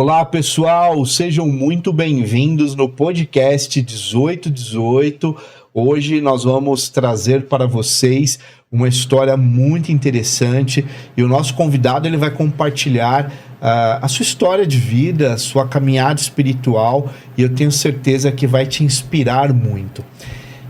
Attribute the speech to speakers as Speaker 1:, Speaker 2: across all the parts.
Speaker 1: Olá, pessoal, sejam muito bem-vindos no podcast 1818. Hoje nós vamos trazer para vocês uma história muito interessante e o nosso convidado ele vai compartilhar a sua história de vida, a sua caminhada espiritual, e eu tenho certeza que vai te inspirar muito.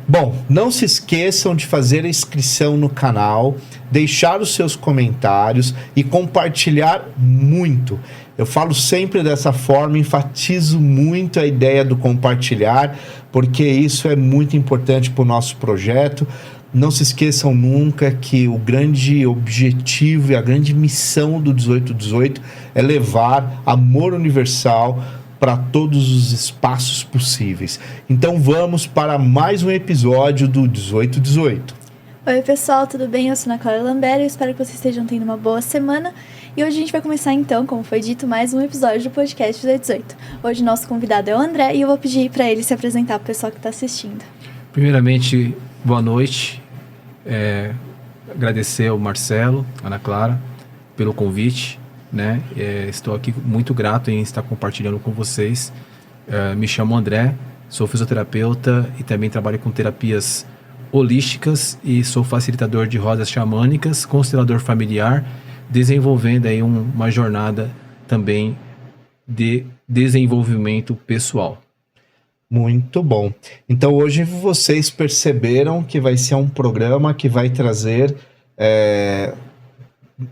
Speaker 1: Bom, não se esqueçam de fazer a inscrição no canal, deixar os seus comentários e compartilhar muito. Eu falo sempre dessa forma, enfatizo muito a ideia do compartilhar, porque isso é muito importante para o nosso projeto. Não se esqueçam nunca que o grande objetivo e a grande missão do 1818 é levar amor universal para todos os espaços possíveis. Então vamos para mais um episódio do 1818.
Speaker 2: Oi pessoal, tudo bem? Eu sou Ana Clara Lambert, eu espero que vocês estejam tendo uma boa semana. E hoje a gente vai começar então, como foi dito, mais um episódio do podcast 1818. Hoje nosso convidado é o André e eu vou pedir para ele se apresentar para o pessoal que está assistindo.
Speaker 3: Primeiramente, boa noite. Agradecer ao Marcelo, Ana Clara, pelo convite. Né? Estou aqui muito grato em estar compartilhando com vocês. Me chamo André, sou fisioterapeuta e também trabalho com terapias holísticas e sou facilitador de rodas xamânicas, constelador familiar, desenvolvendo aí uma jornada também de desenvolvimento pessoal.
Speaker 1: Muito bom. Então hoje vocês perceberam que vai ser um programa que vai trazer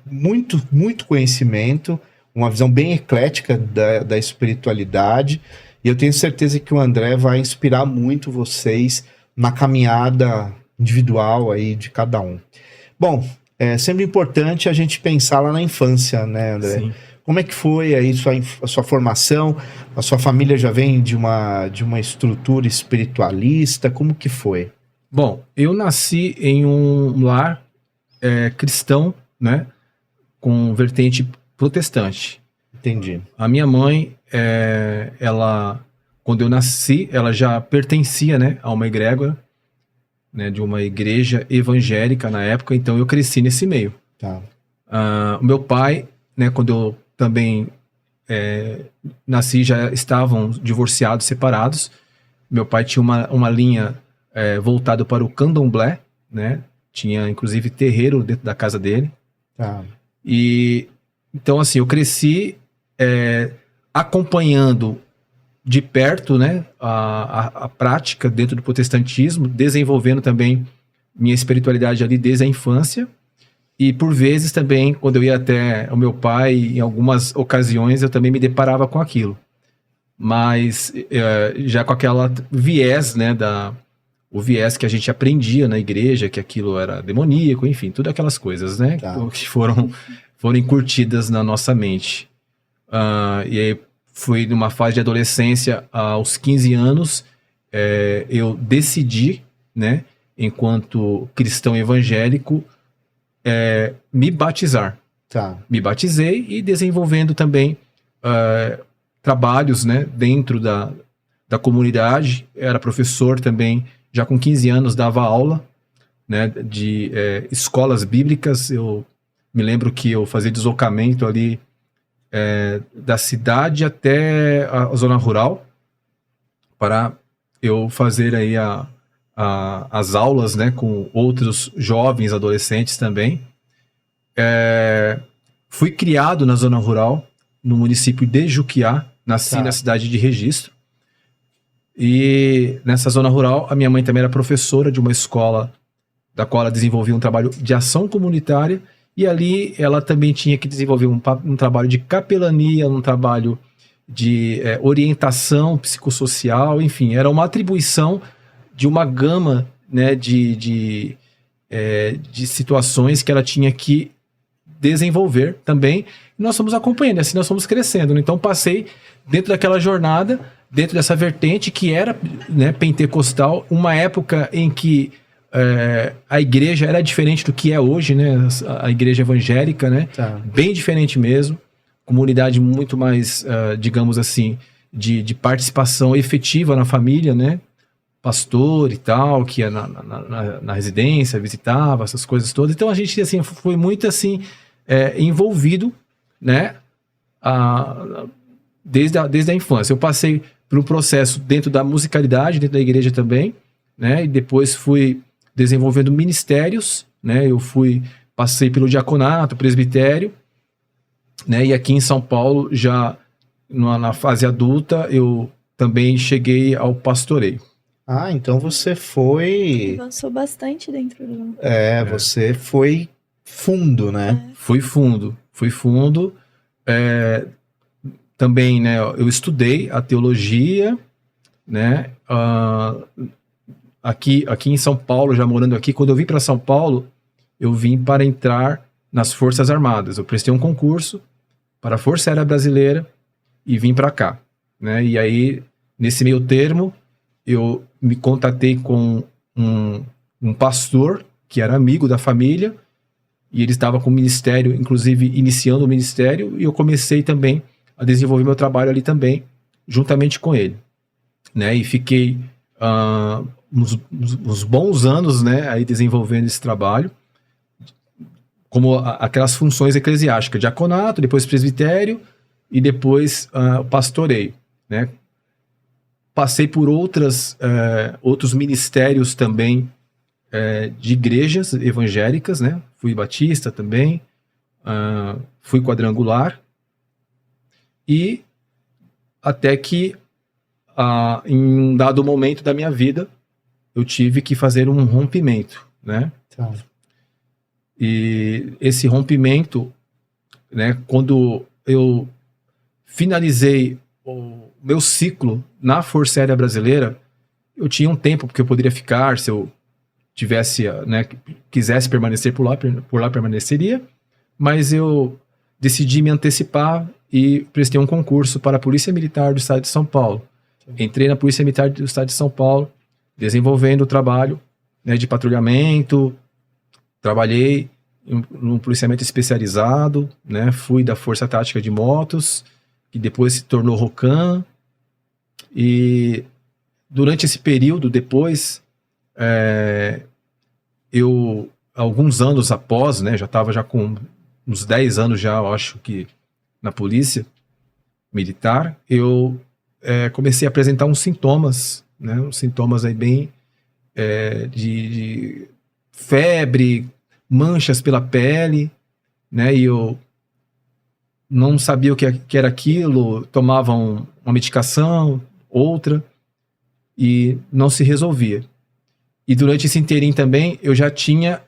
Speaker 1: muito conhecimento, uma visão bem eclética da espiritualidade, e eu tenho certeza que o André vai inspirar muito vocês na caminhada individual aí de cada um. Bom, é sempre importante a gente pensar lá na infância, né, André?
Speaker 3: Sim.
Speaker 1: Como é que foi aí a sua formação? A sua família já vem de uma estrutura espiritualista? Como que foi?
Speaker 3: Bom, eu nasci em um lar cristão, né, com vertente protestante.
Speaker 1: Entendi.
Speaker 3: A minha mãe, quando eu nasci, ela já pertencia, né, a uma egrégora, né, de uma igreja evangélica na época, então eu cresci nesse meio.
Speaker 1: Tá.
Speaker 3: O meu pai, né, quando eu também nasci, já estavam divorciados, separados. Meu pai tinha uma linha voltada para o candomblé, né, tinha inclusive terreiro dentro da casa dele.
Speaker 1: Tá.
Speaker 3: E então assim, eu cresci acompanhando de perto, né, a prática dentro do protestantismo, desenvolvendo também minha espiritualidade ali desde a infância, e por vezes também, quando eu ia até o meu pai, em algumas ocasiões eu também me deparava com aquilo, mas já com aquela viés, né, o viés que a gente aprendia na igreja, que aquilo era demoníaco, enfim, tudo aquelas coisas, né,
Speaker 1: Tá.
Speaker 3: que foram incutidas na nossa mente. E aí fui numa fase de adolescência, aos 15 anos, eu decidi, né, enquanto cristão evangélico, me batizar.
Speaker 1: Tá.
Speaker 3: Me batizei e desenvolvendo também trabalhos, né, dentro da comunidade. Era professor também, já com 15 anos dava aula, né, de escolas bíblicas. Eu me lembro que eu fazia deslocamento ali da cidade até a zona rural para eu fazer aí as aulas, né, com outros jovens adolescentes também. Fui criado na zona rural, no município de Juquiá, nasci
Speaker 1: Tá.
Speaker 3: na cidade de Registro, e nessa zona rural a minha mãe também era professora de uma escola da qual ela desenvolvia um trabalho de ação comunitária, e ali ela também tinha que desenvolver um trabalho de capelania, um trabalho de orientação psicossocial, enfim, era uma atribuição de uma gama, né, de situações que ela tinha que desenvolver também. E nós fomos acompanhando, assim nós fomos crescendo. Então passei dentro daquela jornada, dentro dessa vertente que era, né, pentecostal, uma época em que a igreja era diferente do que é hoje, né, a igreja evangélica, né,
Speaker 1: Tá.
Speaker 3: bem diferente mesmo, comunidade muito mais, digamos assim, de participação efetiva na família, né, pastor e tal, que ia na residência, visitava, essas coisas todas. Então a gente assim, foi muito assim, envolvido, né, desde a infância. Eu passei por um processo dentro da musicalidade, dentro da igreja também, né? E depois fui desenvolvendo ministérios, né? Passei pelo diaconato, presbitério, né? E aqui em São Paulo, já na fase adulta, eu também cheguei ao pastoreio.
Speaker 1: Ah, então você foi...
Speaker 2: Avançou bastante dentro do...
Speaker 1: Você foi fundo, né?
Speaker 3: Fui fundo. Também, né, eu estudei a teologia, né, aqui em São Paulo, já morando aqui. Quando eu vim para São Paulo, eu vim para entrar nas Forças Armadas. Eu prestei um concurso para a Força Aérea Brasileira e vim para cá, né? E aí, nesse meio termo, eu me contatei com um pastor que era amigo da família, e ele estava com o ministério, inclusive iniciando o ministério, e eu comecei também a desenvolver meu trabalho ali também, juntamente com ele, né? E fiquei uns bons anos, né, aí desenvolvendo esse trabalho, como aquelas funções eclesiásticas, diaconato, depois presbitério e depois pastoreio, né? Passei por outros ministérios também de igrejas evangélicas, né? Fui batista também, fui quadrangular, e até que em um dado momento da minha vida eu tive que fazer um rompimento, né?
Speaker 1: Tá.
Speaker 3: E esse rompimento, né, quando eu finalizei o meu ciclo na Força Aérea Brasileira, eu tinha um tempo porque eu poderia ficar, se eu tivesse, né, quisesse permanecer por lá permaneceria, mas eu decidi me antecipar e prestei um concurso para a Polícia Militar do Estado de São Paulo. Entrei na Polícia Militar do Estado de São Paulo, desenvolvendo o trabalho, né, de patrulhamento. Trabalhei num policiamento especializado, né? Fui da Força Tática de Motos, que depois se tornou ROCAM. E durante esse período, depois, eu, alguns anos após, né, já estava já com uns 10 anos já, eu acho que, na Polícia Militar, eu comecei a apresentar uns sintomas, né? Uns sintomas aí bem de febre, manchas pela pele, né? E eu não sabia o que era aquilo, tomava uma medicação, outra, e não se resolvia. E durante esse inteirinho também, eu já tinha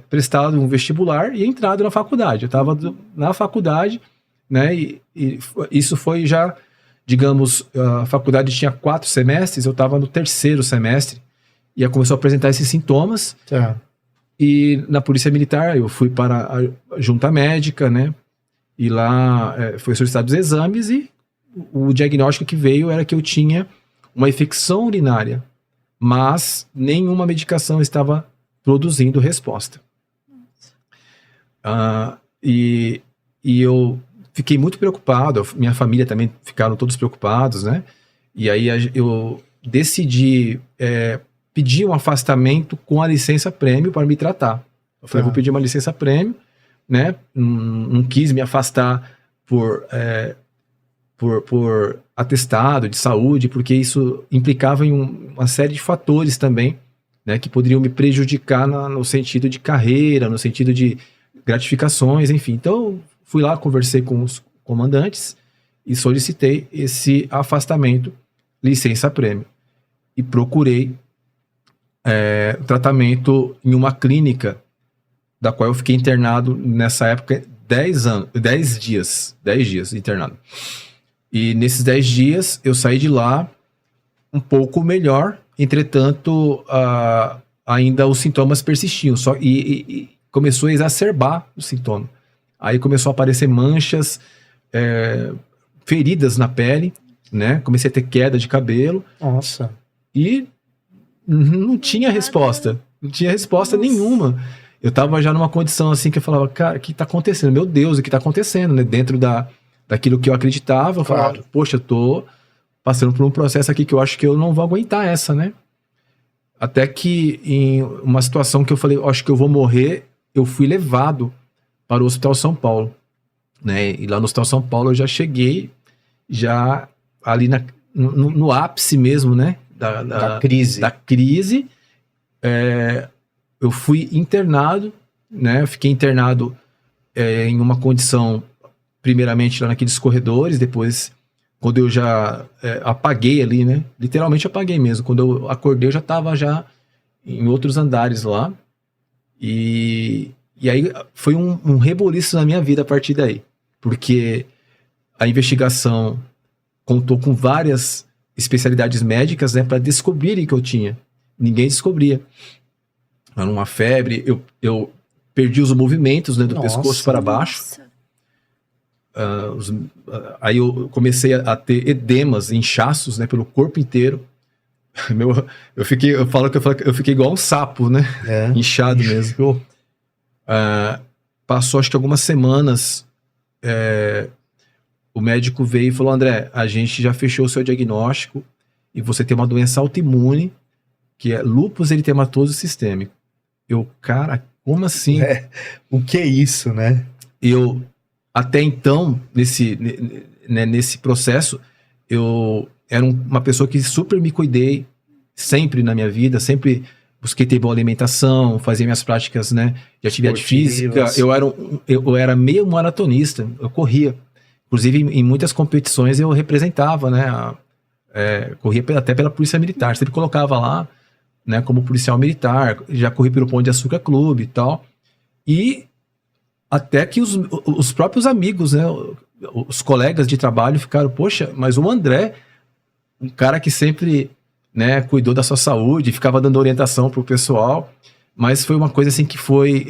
Speaker 3: prestado um vestibular e entrado na faculdade. Eu estava na faculdade, né? E isso foi já, digamos, a faculdade tinha 4 semestres, eu estava no 3º semestre, e começou a apresentar esses sintomas.
Speaker 1: Tá.
Speaker 3: E na Polícia Militar eu fui para a junta médica, né? E lá foi solicitado os exames, e o diagnóstico que veio era que eu tinha uma infecção urinária, mas nenhuma medicação estava produzindo resposta. E eu fiquei muito preocupado, minha família também ficaram todos preocupados, né? E aí eu decidi pedir um afastamento com a licença-prêmio para me tratar. Eu falei, vou pedir uma licença-prêmio, né? Não quis me afastar por atestado de saúde, porque isso implicava em uma série de fatores também, né, que poderiam me prejudicar no sentido de carreira, no sentido de gratificações, enfim. Então, fui lá, conversei com os comandantes e solicitei esse afastamento, licença-prêmio. E procurei tratamento em uma clínica, da qual eu fiquei internado nessa época 10 dias internado. E nesses 10 dias eu saí de lá um pouco melhor, entretanto ainda os sintomas persistiam, e começou a exacerbar o sintoma. Aí começou a aparecer manchas, feridas na pele, né? Comecei a ter queda de cabelo.
Speaker 1: Nossa.
Speaker 3: E não tinha resposta. Não tinha resposta nenhuma. Eu tava já numa condição assim que eu falava, cara, o que tá acontecendo? Meu Deus, o que tá acontecendo, né? Dentro daquilo que eu acreditava, eu falava, poxa, eu tô passando por um processo aqui que eu acho que eu não vou aguentar essa, né? Até que em uma situação que eu falei, acho que eu vou morrer, eu fui levado para o Hospital São Paulo, né? E lá no Hospital São Paulo eu já cheguei já ali no ápice mesmo, né?
Speaker 1: Da crise.
Speaker 3: Da crise. Eu fui internado, né? Eu fiquei internado em uma condição, primeiramente lá naqueles corredores, depois, quando eu já apaguei ali, né? Literalmente apaguei mesmo. Quando eu acordei, eu já estava já em outros andares lá. E aí foi um reboliço na minha vida a partir daí. Porque a investigação contou com várias especialidades médicas, né, para descobrirem que eu tinha. Ninguém descobria. Era uma febre, eu perdi os movimentos, né, do pescoço para baixo. Aí eu comecei a ter edemas, inchaços, né, pelo corpo inteiro. Eu fiquei igual um sapo, né? Inchado mesmo. Passou acho que algumas semanas, o médico veio e falou: André, a gente já fechou o seu diagnóstico e você tem uma doença autoimune, que é lúpus eritematoso sistêmico. Cara, como assim?
Speaker 1: O que é isso, né?
Speaker 3: Eu, até então, nesse processo, eu era uma pessoa que super me cuidei, sempre na minha vida, sempre busquei ter boa alimentação, fazia minhas práticas, né, de atividade física. Eu era meio maratonista, eu corria. Inclusive, em muitas competições eu representava, né, corria até pela Polícia Militar, sempre colocava lá, né, como policial militar, já corri pelo Pão de Açúcar Clube e tal. E até que os próprios amigos, né, os colegas de trabalho ficaram: poxa, mas o André, um cara que sempre, né, cuidou da sua saúde, ficava dando orientação pro pessoal, mas foi uma coisa assim que foi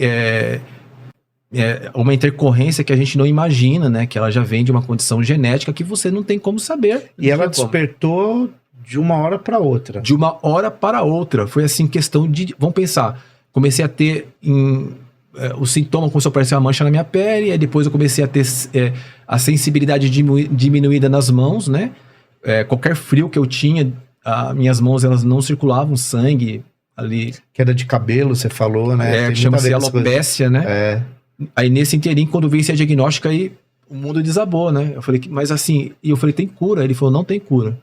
Speaker 3: uma intercorrência que a gente não imagina, né, que ela já vem de uma condição genética que você não tem como saber.
Speaker 1: E ela despertou de uma hora para outra.
Speaker 3: De uma hora para outra. Foi assim, questão de... Vamos pensar. Comecei a ter... o sintoma começou a aparecer uma mancha na minha pele, aí depois eu comecei a ter a sensibilidade diminuída nas mãos, né? Qualquer frio que eu tinha, minhas mãos, elas não circulavam sangue ali.
Speaker 1: Queda de cabelo, você falou, né?
Speaker 3: Que chama-se alopécia, né? Aí nesse inteirinho, quando veio esse diagnóstico, aí o mundo desabou, né? Eu falei, mas assim... E eu falei, tem cura? Ele falou, não tem cura.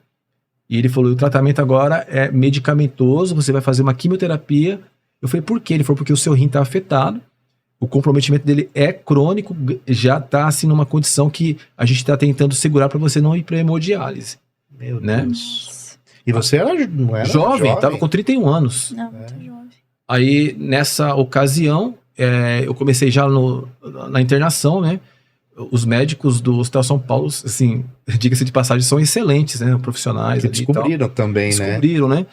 Speaker 3: E ele falou, o tratamento agora é medicamentoso, você vai fazer uma quimioterapia. Eu falei, por quê? Ele falou, porque o seu rim está afetado, o comprometimento dele é crônico, já está assim numa condição que a gente está tentando segurar para você não ir para hemodiálise.
Speaker 1: Meu
Speaker 3: né?
Speaker 1: Deus. E você não era
Speaker 3: jovem? Estava com 31 anos.
Speaker 2: Não, muito jovem.
Speaker 3: Aí, nessa ocasião, eu comecei já na internação, né? Os médicos do Hospital São Paulo, assim, diga-se de passagem, são excelentes, né? Profissionais.
Speaker 1: Descobriram também, né?
Speaker 3: Descobriram, né?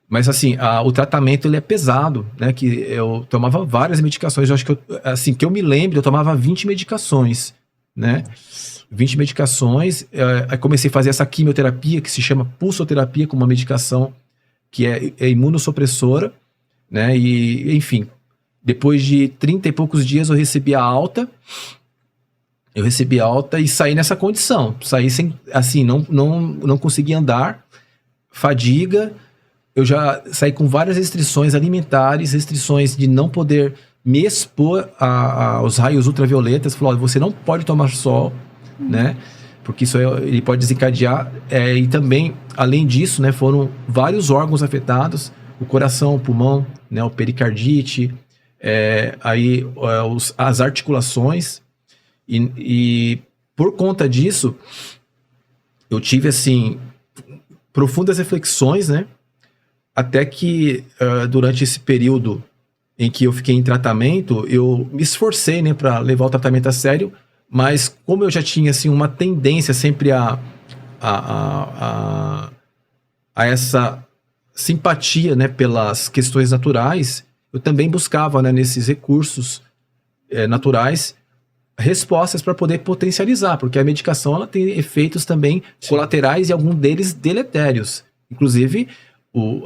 Speaker 3: Mas, assim, o tratamento, ele é pesado, né? Que eu tomava várias medicações. Eu acho que, assim, que eu me lembro, eu tomava 20 medicações, né? 20 medicações. Aí comecei a fazer essa quimioterapia, que se chama pulsoterapia, com uma medicação que é imunossupressora, né? E, enfim, depois de 30 e poucos dias eu recebi a alta. Eu recebi alta e saí nessa condição. Saí sem, assim, não consegui andar, fadiga. Eu já saí com várias restrições alimentares, restrições de não poder me expor aos raios ultravioletas. Falou, você não pode tomar sol, né? Porque isso ele pode desencadear. E também, além disso, né, foram vários órgãos afetados. O coração, o pulmão, né, o pericardite, as articulações. E por conta disso, eu tive, assim, profundas reflexões, né? Até que durante esse período em que eu fiquei em tratamento, eu me esforcei, né, para levar o tratamento a sério, mas como eu já tinha, assim, uma tendência sempre a essa simpatia, né, pelas questões naturais, eu também buscava, né, nesses recursos naturais, respostas para poder potencializar, porque a medicação ela tem efeitos também colaterais e alguns deles deletérios. Inclusive,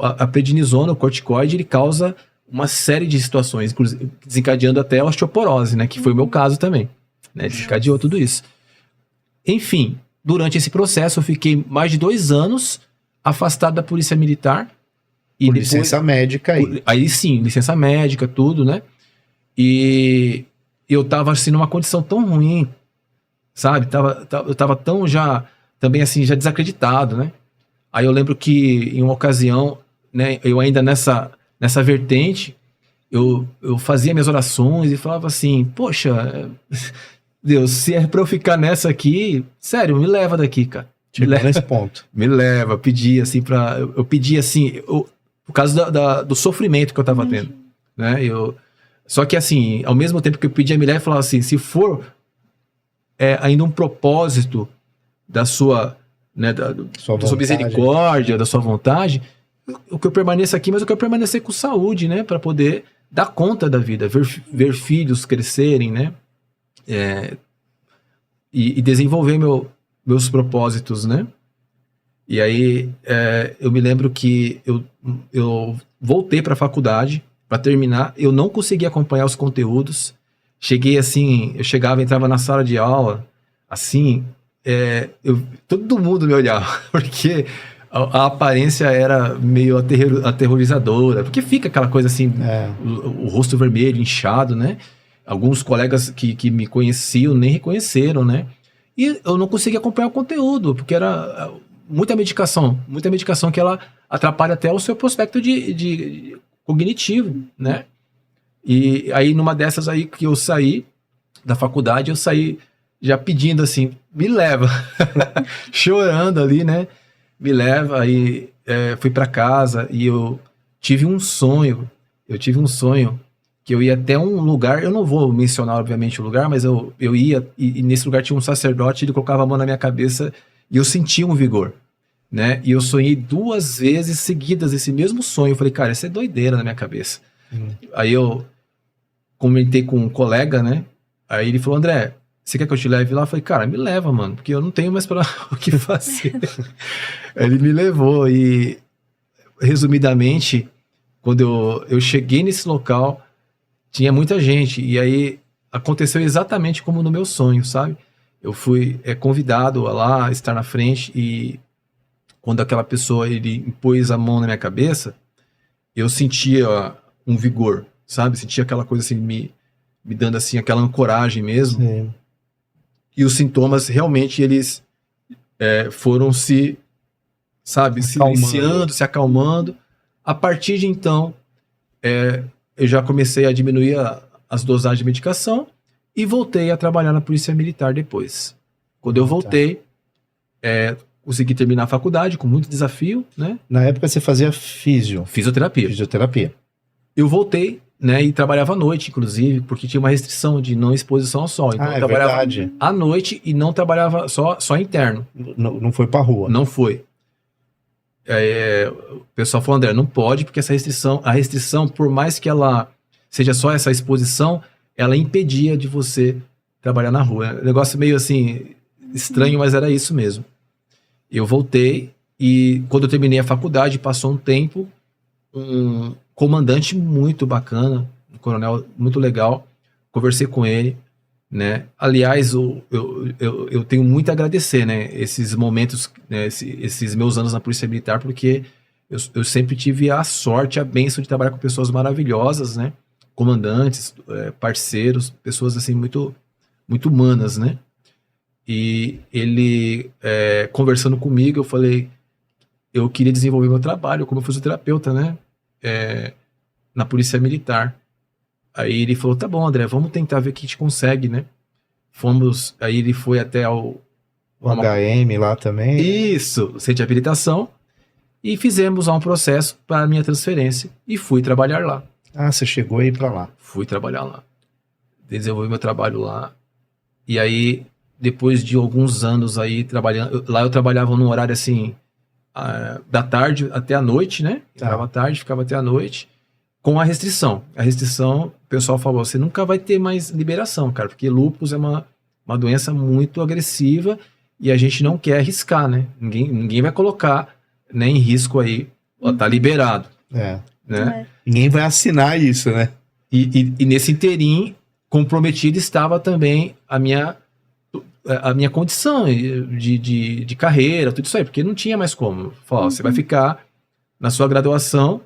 Speaker 3: a prednisona, o corticoide, ele causa uma série de situações, desencadeando até a osteoporose, né, que foi o meu caso também, né, desencadeou tudo isso. Enfim, durante esse processo eu fiquei mais de 2 anos afastado da polícia militar. E
Speaker 1: por
Speaker 3: depois,
Speaker 1: licença médica aí.
Speaker 3: Aí sim, licença médica, tudo, né, eu tava assim numa condição tão ruim, sabe, eu tava tão já também assim, já desacreditado, né? Aí eu lembro que em uma ocasião, né, eu ainda nessa vertente, eu fazia minhas orações e falava assim, poxa, Deus, se é pra eu ficar nessa aqui, sério, me leva daqui, cara.
Speaker 1: Chegou nesse ponto.
Speaker 3: Me leva, pedi assim eu pedi assim, por causa do sofrimento que eu tava tendo, né? Só que assim, ao mesmo tempo que eu pedia, me leva e falava assim, se for ainda um propósito da sua, né, da sua misericórdia, da sua vontade, o que eu permaneça aqui, mas eu quero permanecer com saúde, né? Para poder dar conta da vida, ver filhos crescerem, né? E desenvolver meus propósitos, né? E aí eu me lembro que eu voltei para a faculdade para terminar, eu não consegui acompanhar os conteúdos, cheguei assim, entrava na sala de aula, assim, todo mundo me olhava, porque a aparência era meio aterrorizadora, porque fica aquela coisa assim, o rosto vermelho, inchado, né? Alguns colegas que me conheciam nem reconheceram, né? E eu não conseguia acompanhar o conteúdo, porque era muita medicação que ela atrapalha até o seu prospecto de cognitivo, né? E aí numa dessas aí que eu saí da faculdade, eu saí já pedindo assim, me leva, chorando ali, né? Me leva, aí fui para casa e eu tive um sonho que eu ia até um lugar, eu não vou mencionar obviamente o lugar, mas eu ia e nesse lugar tinha um sacerdote, ele colocava a mão na minha cabeça e eu sentia um vigor, né? E eu sonhei 2 vezes seguidas esse mesmo sonho, eu falei, cara, isso é doideira na minha cabeça. Aí eu comentei com um colega, né? Aí ele falou, André, você quer que eu te leve lá? Eu falei, cara, me leva, mano, porque eu não tenho mais para o que fazer. Ele me levou e, resumidamente, quando eu cheguei nesse local, tinha muita gente, e aí aconteceu exatamente como no meu sonho, sabe? Eu fui convidado a lá estar na frente, e quando aquela pessoa, ele impôs a mão na minha cabeça, eu sentia um vigor, sabe? Sentia aquela coisa assim, me dando assim, aquela ancoragem mesmo.
Speaker 1: Sim.
Speaker 3: E os sintomas, realmente, eles foram se silenciando, se acalmando. A partir de então, eu já comecei a diminuir as dosagens de medicação e voltei a trabalhar na Polícia Militar depois. Quando eu voltei, consegui terminar a faculdade com muito desafio, né?
Speaker 1: Na época você fazia fisioterapia. Eu
Speaker 3: voltei, né, e trabalhava à noite, inclusive, porque tinha uma restrição de não exposição ao sol. Então eu trabalhava
Speaker 1: verdade.
Speaker 3: à noite e não trabalhava só interno.
Speaker 1: Não foi pra rua.
Speaker 3: Não foi. O pessoal falou, André, não pode, porque a restrição, por mais que ela seja só essa exposição, ela impedia de você trabalhar na rua. É um negócio meio assim, estranho, mas era isso mesmo. Eu voltei e quando eu terminei a faculdade, passou um tempo, um comandante muito bacana, um coronel muito legal, conversei com ele, né? Aliás, eu tenho muito a agradecer, né, esses momentos, né, esses meus anos na Polícia Militar, porque eu sempre tive a sorte, a bênção de trabalhar com pessoas maravilhosas, né? Comandantes, parceiros, pessoas assim muito, muito humanas, né? E ele, conversando comigo, eu falei, eu queria desenvolver meu trabalho como fisioterapeuta, né? Na Polícia Militar. Aí ele falou, tá bom, André, vamos tentar ver o que a gente consegue, né? Aí ele foi até o
Speaker 1: HM lá também.
Speaker 3: Isso, centro de habilitação, e fizemos lá um processo para a minha transferência e fui trabalhar lá.
Speaker 1: Ah, você chegou aí para lá.
Speaker 3: Fui trabalhar lá. Desenvolvi meu trabalho lá. E aí, depois de alguns anos aí trabalhando, lá eu trabalhava num horário assim, da tarde até a noite, né? Entrava à tarde, ficava até a noite, com a restrição. A restrição, o pessoal falou, você nunca vai ter mais liberação, cara, porque lúpus é uma doença muito agressiva e a gente não quer arriscar, né? Ninguém vai colocar, né, em risco aí, tá liberado. Né?
Speaker 1: Ninguém vai assinar isso, né?
Speaker 3: E nesse interim, comprometido estava também a minha condição de carreira, tudo isso aí, porque não tinha mais como. Falou, você vai ficar na sua graduação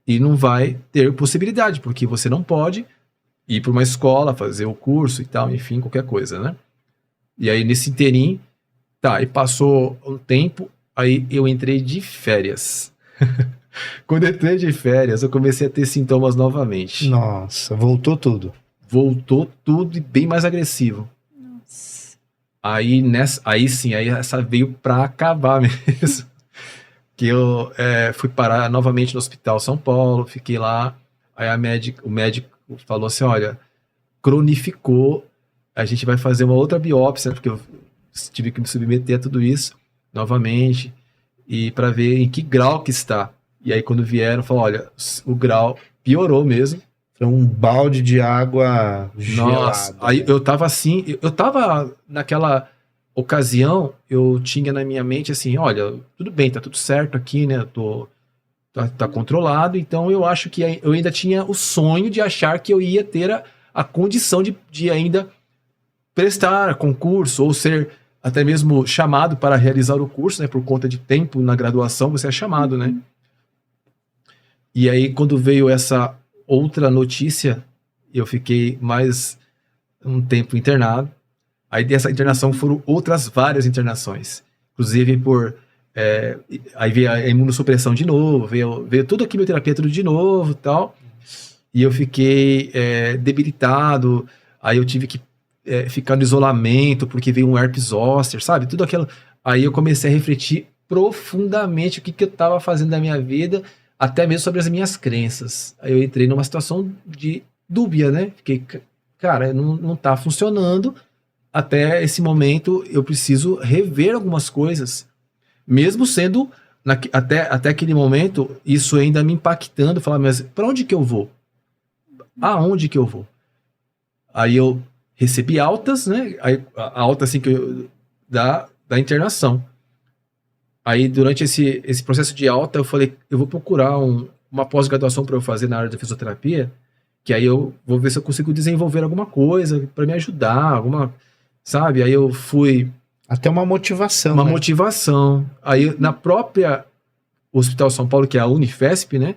Speaker 3: e não vai ter possibilidade, porque você não pode ir para uma escola, fazer o curso e tal, enfim, qualquer coisa, né? E aí, nesse interim, Tá, e passou um tempo, aí eu entrei de férias. Quando eu entrei de férias, eu comecei a ter sintomas novamente.
Speaker 1: Nossa, voltou tudo.
Speaker 3: Voltou tudo e bem mais agressivo.
Speaker 2: Nossa.
Speaker 3: Aí essa veio pra acabar mesmo. Que eu fui parar novamente no Hospital São Paulo, fiquei lá, aí o médico falou assim, olha, cronificou, a gente vai fazer uma outra biópsia, porque eu tive que me submeter a tudo isso novamente, e para ver em que grau que está. E aí quando vieram, falaram, olha, o grau piorou mesmo.
Speaker 1: Foi um balde de água
Speaker 3: Nossa,
Speaker 1: gelada.
Speaker 3: aí eu tava assim, eu tava naquela ocasião, eu tinha na minha mente assim, olha, tudo bem, tá tudo certo aqui, né, tá controlado, então eu acho que eu ainda tinha o sonho de achar que eu ia ter a condição de ainda prestar concurso, ou ser até mesmo chamado para realizar o curso, né, por conta de tempo na graduação, você é chamado, né. E aí, quando veio essa outra notícia, eu fiquei mais um tempo internado. Aí dessa internação foram outras várias internações. Inclusive aí veio a imunossupressão de novo, veio tudo a quimioterapia tudo de novo e tal. E eu fiquei debilitado. Aí eu tive que ficar no isolamento, porque veio um herpes zoster, sabe? Tudo aquilo. Aí eu comecei a refletir profundamente o que eu estava fazendo da minha vida, até mesmo sobre as minhas crenças. Aí eu entrei numa situação de dúbia, né? Fiquei, cara, não tá funcionando. Até esse momento eu preciso rever algumas coisas. Mesmo sendo, até aquele momento, isso ainda me impactando. Falar, mas para onde que eu vou? Aonde que eu vou? Aí eu recebi altas, né? Aí, a alta assim da internação. Aí, durante esse processo de alta, eu falei, eu vou procurar uma pós-graduação para eu fazer na área da fisioterapia, que aí eu vou ver se eu consigo desenvolver alguma coisa para me ajudar, sabe? Aí eu fui...
Speaker 1: Até uma motivação,
Speaker 3: Uma
Speaker 1: né?
Speaker 3: motivação. Aí, na própria Hospital São Paulo, que é a Unifesp, né?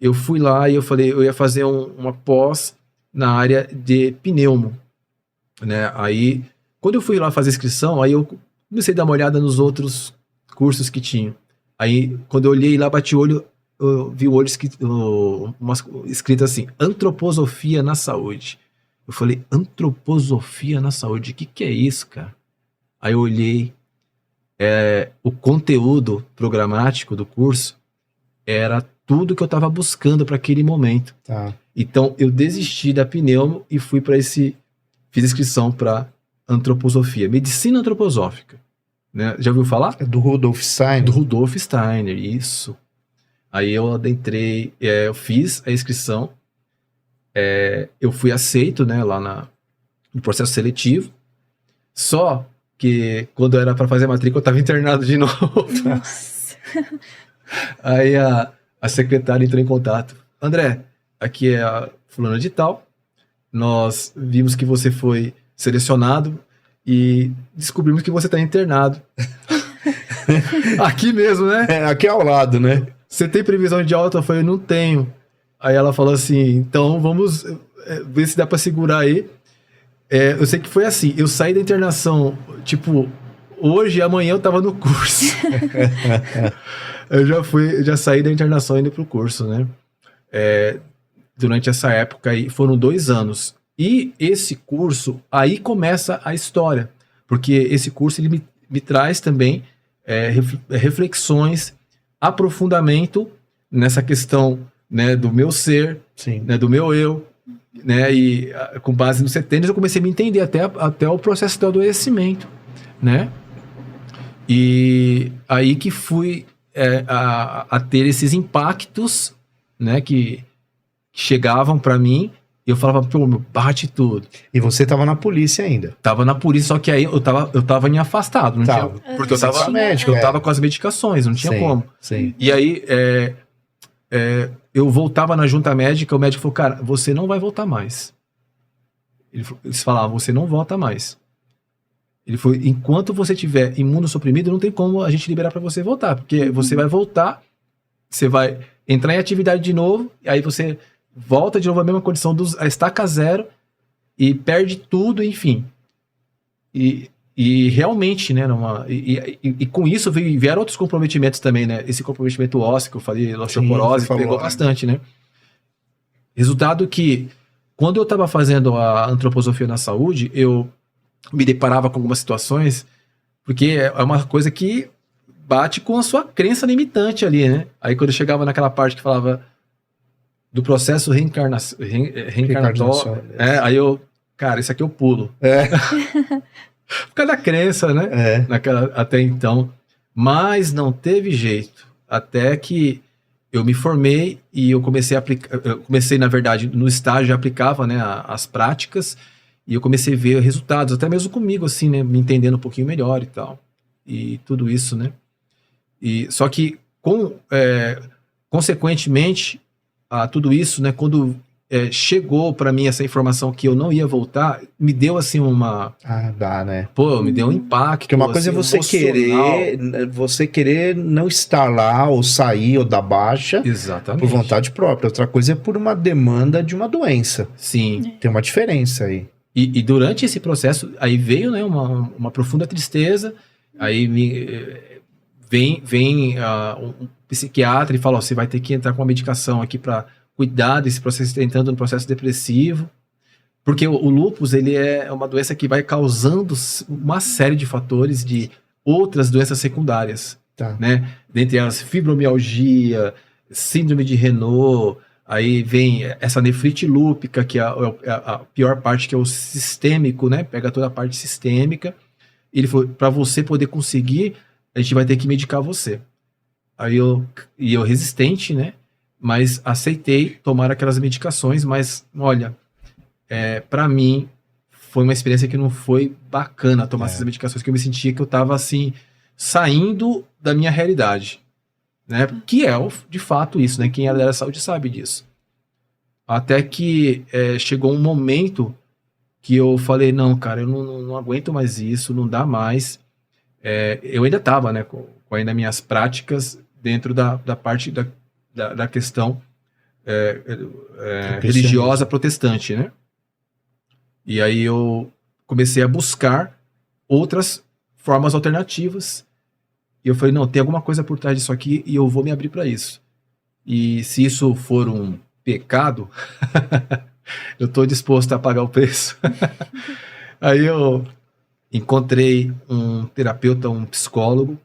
Speaker 3: Eu fui lá e eu falei, eu ia fazer uma pós na área de pneumo, né? Aí, quando eu fui lá fazer inscrição, aí eu comecei a dar uma olhada nos outros cursos que tinham. Aí, quando eu olhei lá, bati o olho, eu vi o olho escrito assim, antroposofia na saúde. Eu falei, antroposofia na saúde, o que é isso, cara? Aí eu olhei, o conteúdo programático do curso era tudo que eu estava buscando para aquele momento.
Speaker 1: Tá.
Speaker 3: Então, eu desisti da pneumo e fui fiz inscrição para antroposofia, medicina antroposófica. Né? Já ouviu falar?
Speaker 1: É do Rudolf Steiner.
Speaker 3: Do Rudolf Steiner, isso. Aí eu adentrei, eu fiz a inscrição, eu fui aceito, né, lá no processo seletivo, só que quando era para fazer a matrícula eu estava internado de novo.
Speaker 2: Nossa.
Speaker 3: Aí a secretária entrou em contato. André, aqui é a fulana de tal, nós vimos que você foi selecionado e descobrimos que você está internado. Aqui mesmo, né?
Speaker 1: Aqui ao lado, né?
Speaker 3: Você tem previsão de alta? Eu falei, não tenho. Aí ela falou assim, então vamos ver se dá para segurar aí. Eu sei que foi assim, eu saí da internação, tipo, hoje e amanhã eu tava no curso. Eu já saí da internação indo pro curso, né? Durante essa época aí, foram 2 anos. E esse curso, aí começa a história. Porque esse curso, ele me traz também reflexões, aprofundamento nessa questão, né, do meu ser,
Speaker 1: Sim.
Speaker 3: né, do meu eu, né, e com base no setênios eu comecei a me entender até o processo do adoecimento, né, e aí que fui a ter esses impactos, né, que chegavam para mim, e eu falava, pô, meu, bate tudo.
Speaker 1: E você tava na polícia ainda.
Speaker 3: Tava na polícia, só que aí eu tava em afastado, não
Speaker 1: Tava.
Speaker 3: tinha, porque eu
Speaker 1: Você
Speaker 3: tava
Speaker 1: tinha médico,
Speaker 3: eu tava com as medicações, não tinha
Speaker 1: Sim,
Speaker 3: como.
Speaker 1: Sim.
Speaker 3: E aí, eu voltava na junta médica, o médico falou, cara, você não vai voltar mais. Eles falavam, você não volta mais. Ele falou, enquanto você tiver imunossuprimido, não tem como a gente liberar para você voltar, porque você vai voltar, você vai entrar em atividade de novo, e aí você volta de novo à mesma condição, a estaca zero, e perde tudo, enfim. E E realmente, né, e com isso vieram outros comprometimentos também, né? Esse comprometimento ósseo que eu falei, osteoporose,
Speaker 1: você falou,
Speaker 3: pegou
Speaker 1: né?
Speaker 3: bastante, né? Resultado que, quando eu estava fazendo a antroposofia na saúde, eu me deparava com algumas situações, porque é uma coisa que bate com a sua crença limitante ali, né? Aí quando eu chegava naquela parte que falava do processo reencarnatório, aí eu, cara, isso aqui eu pulo. Por causa da crença, né? Até então. Mas não teve jeito. Até que eu me formei e eu comecei a aplicar. Eu comecei, na verdade, no estágio, eu aplicava, né, as práticas, e eu comecei a ver resultados, até mesmo comigo, assim, né? Me entendendo um pouquinho melhor e tal. E tudo isso, né? Só que, consequentemente, a tudo isso, né? Quando chegou para mim essa informação que eu não ia voltar, me deu assim
Speaker 1: dá, né?
Speaker 3: Pô, me deu um impacto.
Speaker 1: Porque uma coisa
Speaker 3: assim,
Speaker 1: é você querer não estar lá, ou sair, ou dar baixa.
Speaker 3: Exatamente.
Speaker 1: Por vontade própria. Outra coisa é por uma demanda de uma doença.
Speaker 3: Sim.
Speaker 1: Tem uma diferença aí.
Speaker 3: E durante esse processo, aí veio, né, uma profunda tristeza, aí vem um psiquiatra e fala, ó, você vai ter que entrar com uma medicação aqui para cuidar desse processo, entrando no processo depressivo, porque o lúpus, ele é uma doença que vai causando uma série de fatores de outras doenças secundárias, né? Dentre elas, fibromialgia, síndrome de Renault, aí vem essa nefrite lúpica, que é a pior parte, que é o sistêmico, né? Pega toda a parte sistêmica. Ele falou, para você poder conseguir, a gente vai ter que medicar você. Aí eu resistente, né? Mas aceitei tomar aquelas medicações, mas, olha, para mim, foi uma experiência que não foi bacana tomar essas medicações, que eu me sentia que eu estava, assim, saindo da minha realidade, né? Que é, de fato, isso, né? Quem é da saúde sabe disso. Até que chegou um momento que eu falei, não, cara, eu não aguento mais isso, não dá mais. Eu ainda estava, né, com ainda minhas práticas dentro da parte da questão religiosa protestante, né? E aí eu comecei a buscar outras formas alternativas. E eu falei, não, tem alguma coisa por trás disso aqui e eu vou me abrir para isso. E se isso for um pecado, eu estou disposto a pagar o preço. Aí eu encontrei um terapeuta, um psicólogo,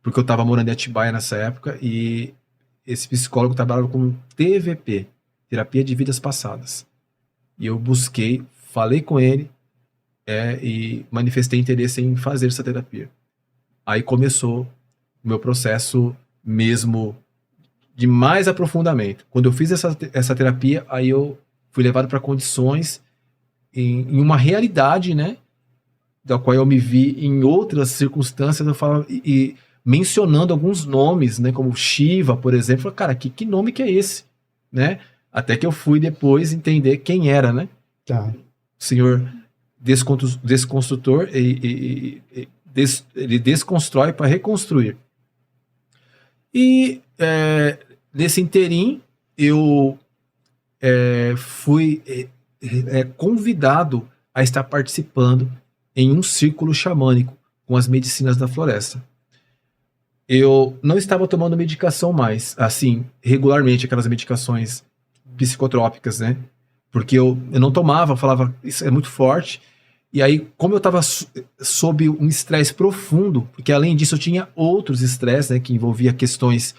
Speaker 3: porque eu estava morando em Atibaia nessa época, e esse psicólogo trabalhava com TVP, Terapia de Vidas Passadas. E eu busquei, falei com ele, e manifestei interesse em fazer essa terapia. Aí começou o meu processo mesmo de mais aprofundamento. Quando eu fiz essa terapia, aí eu fui levado para condições em uma realidade, né, da qual eu me vi em outras circunstâncias, eu falo, e mencionando alguns nomes, né, como Shiva, por exemplo, eu falei, cara, que nome que é esse, né? Até que eu fui depois entender quem era, né? O senhor desconstrutor, ele desconstrói para reconstruir. E nesse interim, eu fui convidado a estar participando em um círculo xamânico com as medicinas da floresta. Eu não estava tomando medicação mais, assim, regularmente, aquelas medicações psicotrópicas, né? Porque eu não tomava, eu falava, isso é muito forte. E aí, como eu estava sob um estresse profundo, porque além disso eu tinha outros estresses, né, que envolvia questões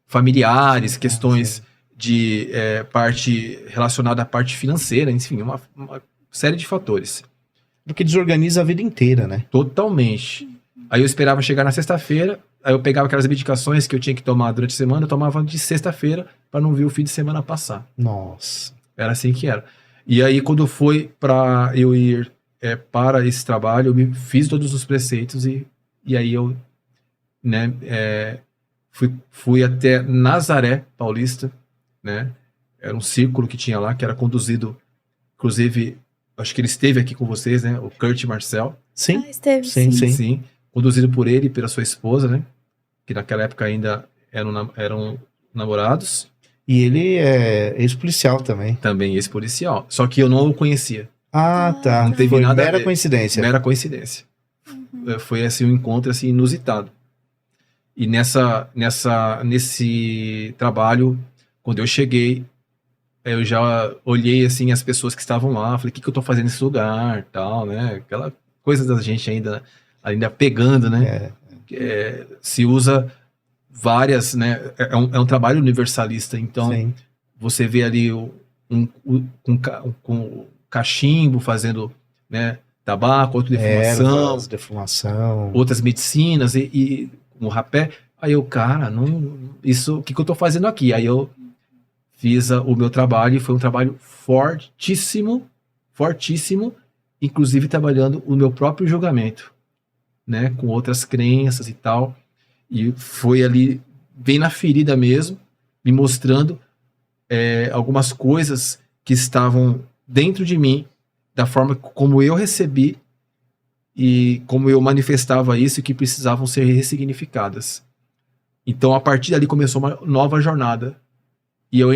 Speaker 3: familiares, questões de parte relacionada à parte financeira, enfim, uma série de fatores.
Speaker 1: Porque desorganiza a vida inteira, né?
Speaker 3: Totalmente. Aí eu esperava chegar na sexta-feira, aí eu pegava aquelas medicações que eu tinha que tomar durante a semana, eu tomava de sexta-feira para não ver o fim de semana passar.
Speaker 1: Nossa.
Speaker 3: Era assim que era. E aí, quando foi para eu ir para esse trabalho, eu fiz todos os preceitos e aí eu, né, fui até Nazaré Paulista, né? Era um círculo que tinha lá, que era conduzido, inclusive, acho que ele esteve aqui com vocês, né? O Kurt Marcel.
Speaker 1: Sim.
Speaker 2: Esteve,
Speaker 3: Sim. Conduzido por ele e pela sua esposa, né? Que naquela época ainda eram namorados.
Speaker 1: E ele é ex-policial também.
Speaker 3: Também ex-policial. Só que eu não o conhecia.
Speaker 1: Ah, tá.
Speaker 3: Não teve
Speaker 1: Foi
Speaker 3: nada a
Speaker 1: mera
Speaker 3: ver.
Speaker 1: coincidência.
Speaker 3: Mera coincidência. foi assim, um encontro assim, inusitado. E nesse trabalho, quando eu cheguei, eu já olhei assim as pessoas que estavam lá, falei, o que eu tô fazendo nesse lugar, tal, né? Aquela coisa da gente ainda pegando, né? Se usa várias, né? É um trabalho universalista, então
Speaker 1: Sim.
Speaker 3: você vê ali com cachimbo fazendo, né? Tabaco, outra defumação,
Speaker 1: Ervas, defumação.
Speaker 3: outras medicinas e um rapé. Aí eu, cara, o que eu tô fazendo aqui? Aí eu fiz o meu trabalho e foi um trabalho fortíssimo, fortíssimo, inclusive trabalhando o meu próprio julgamento, né, com outras crenças e tal, e foi ali, bem na ferida mesmo, me mostrando algumas coisas que estavam dentro de mim, da forma como eu recebi e como eu manifestava isso e que precisavam ser ressignificadas. Então, a partir dali começou uma nova jornada. E eu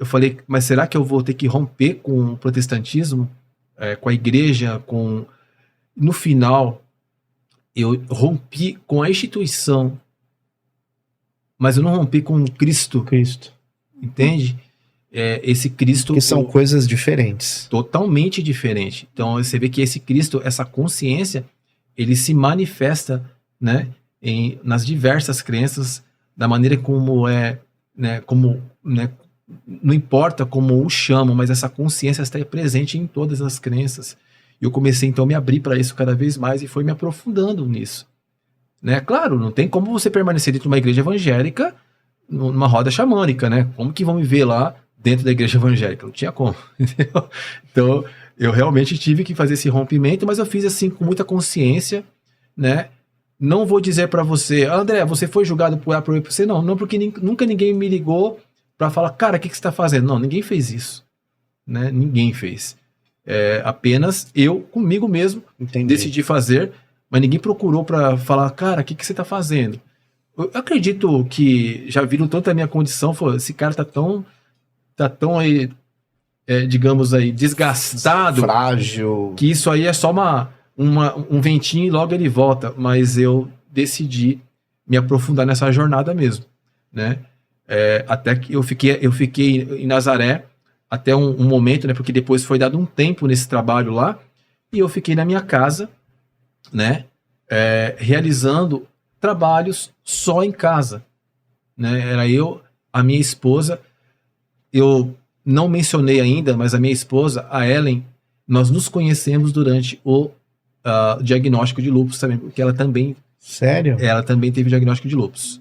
Speaker 3: falei, mas será que eu vou ter que romper com o protestantismo, com a igreja, No final, eu rompi com a instituição, mas eu não rompi com Cristo. Entende? Esse Cristo...
Speaker 1: Que são coisas diferentes.
Speaker 3: Totalmente diferente. Então, você vê que esse Cristo, essa consciência, ele se manifesta, né, nas diversas crenças, da maneira como não importa como o chamam, mas essa consciência está presente em todas as crenças. E eu comecei então a me abrir para isso cada vez mais e foi me aprofundando nisso, né? Claro, não tem como você permanecer dentro de uma igreja evangélica numa roda xamânica, né? Como que vão me ver lá dentro da igreja evangélica? Não tinha como, entendeu? Então eu realmente tive que fazer esse rompimento, mas eu fiz assim com muita consciência, né? Não vou dizer para você, André, você foi julgado por A, por B, por C. Não, porque nunca ninguém me ligou para falar, cara, o que você está fazendo? Não, ninguém fez isso, né? Ninguém fez. Apenas eu, comigo mesmo, decidi fazer, mas ninguém procurou para falar, cara, o que você está fazendo? Eu acredito que já viram tanto a minha condição, falou, esse cara tá tão aí, digamos aí, desgastado,
Speaker 1: frágil,
Speaker 3: que isso aí é só um ventinho e logo ele volta, mas eu decidi me aprofundar nessa jornada mesmo, né? Até que eu fiquei em Nazaré até um momento, né? Porque depois foi dado um tempo nesse trabalho lá e eu fiquei na minha casa, né? Realizando trabalhos só em casa, né? Era eu, a minha esposa, eu não mencionei ainda, mas a minha esposa, a Ellen, nós nos conhecemos durante o diagnóstico de lúpus também, porque ela também...
Speaker 1: Sério?
Speaker 3: Ela também teve diagnóstico de lúpus.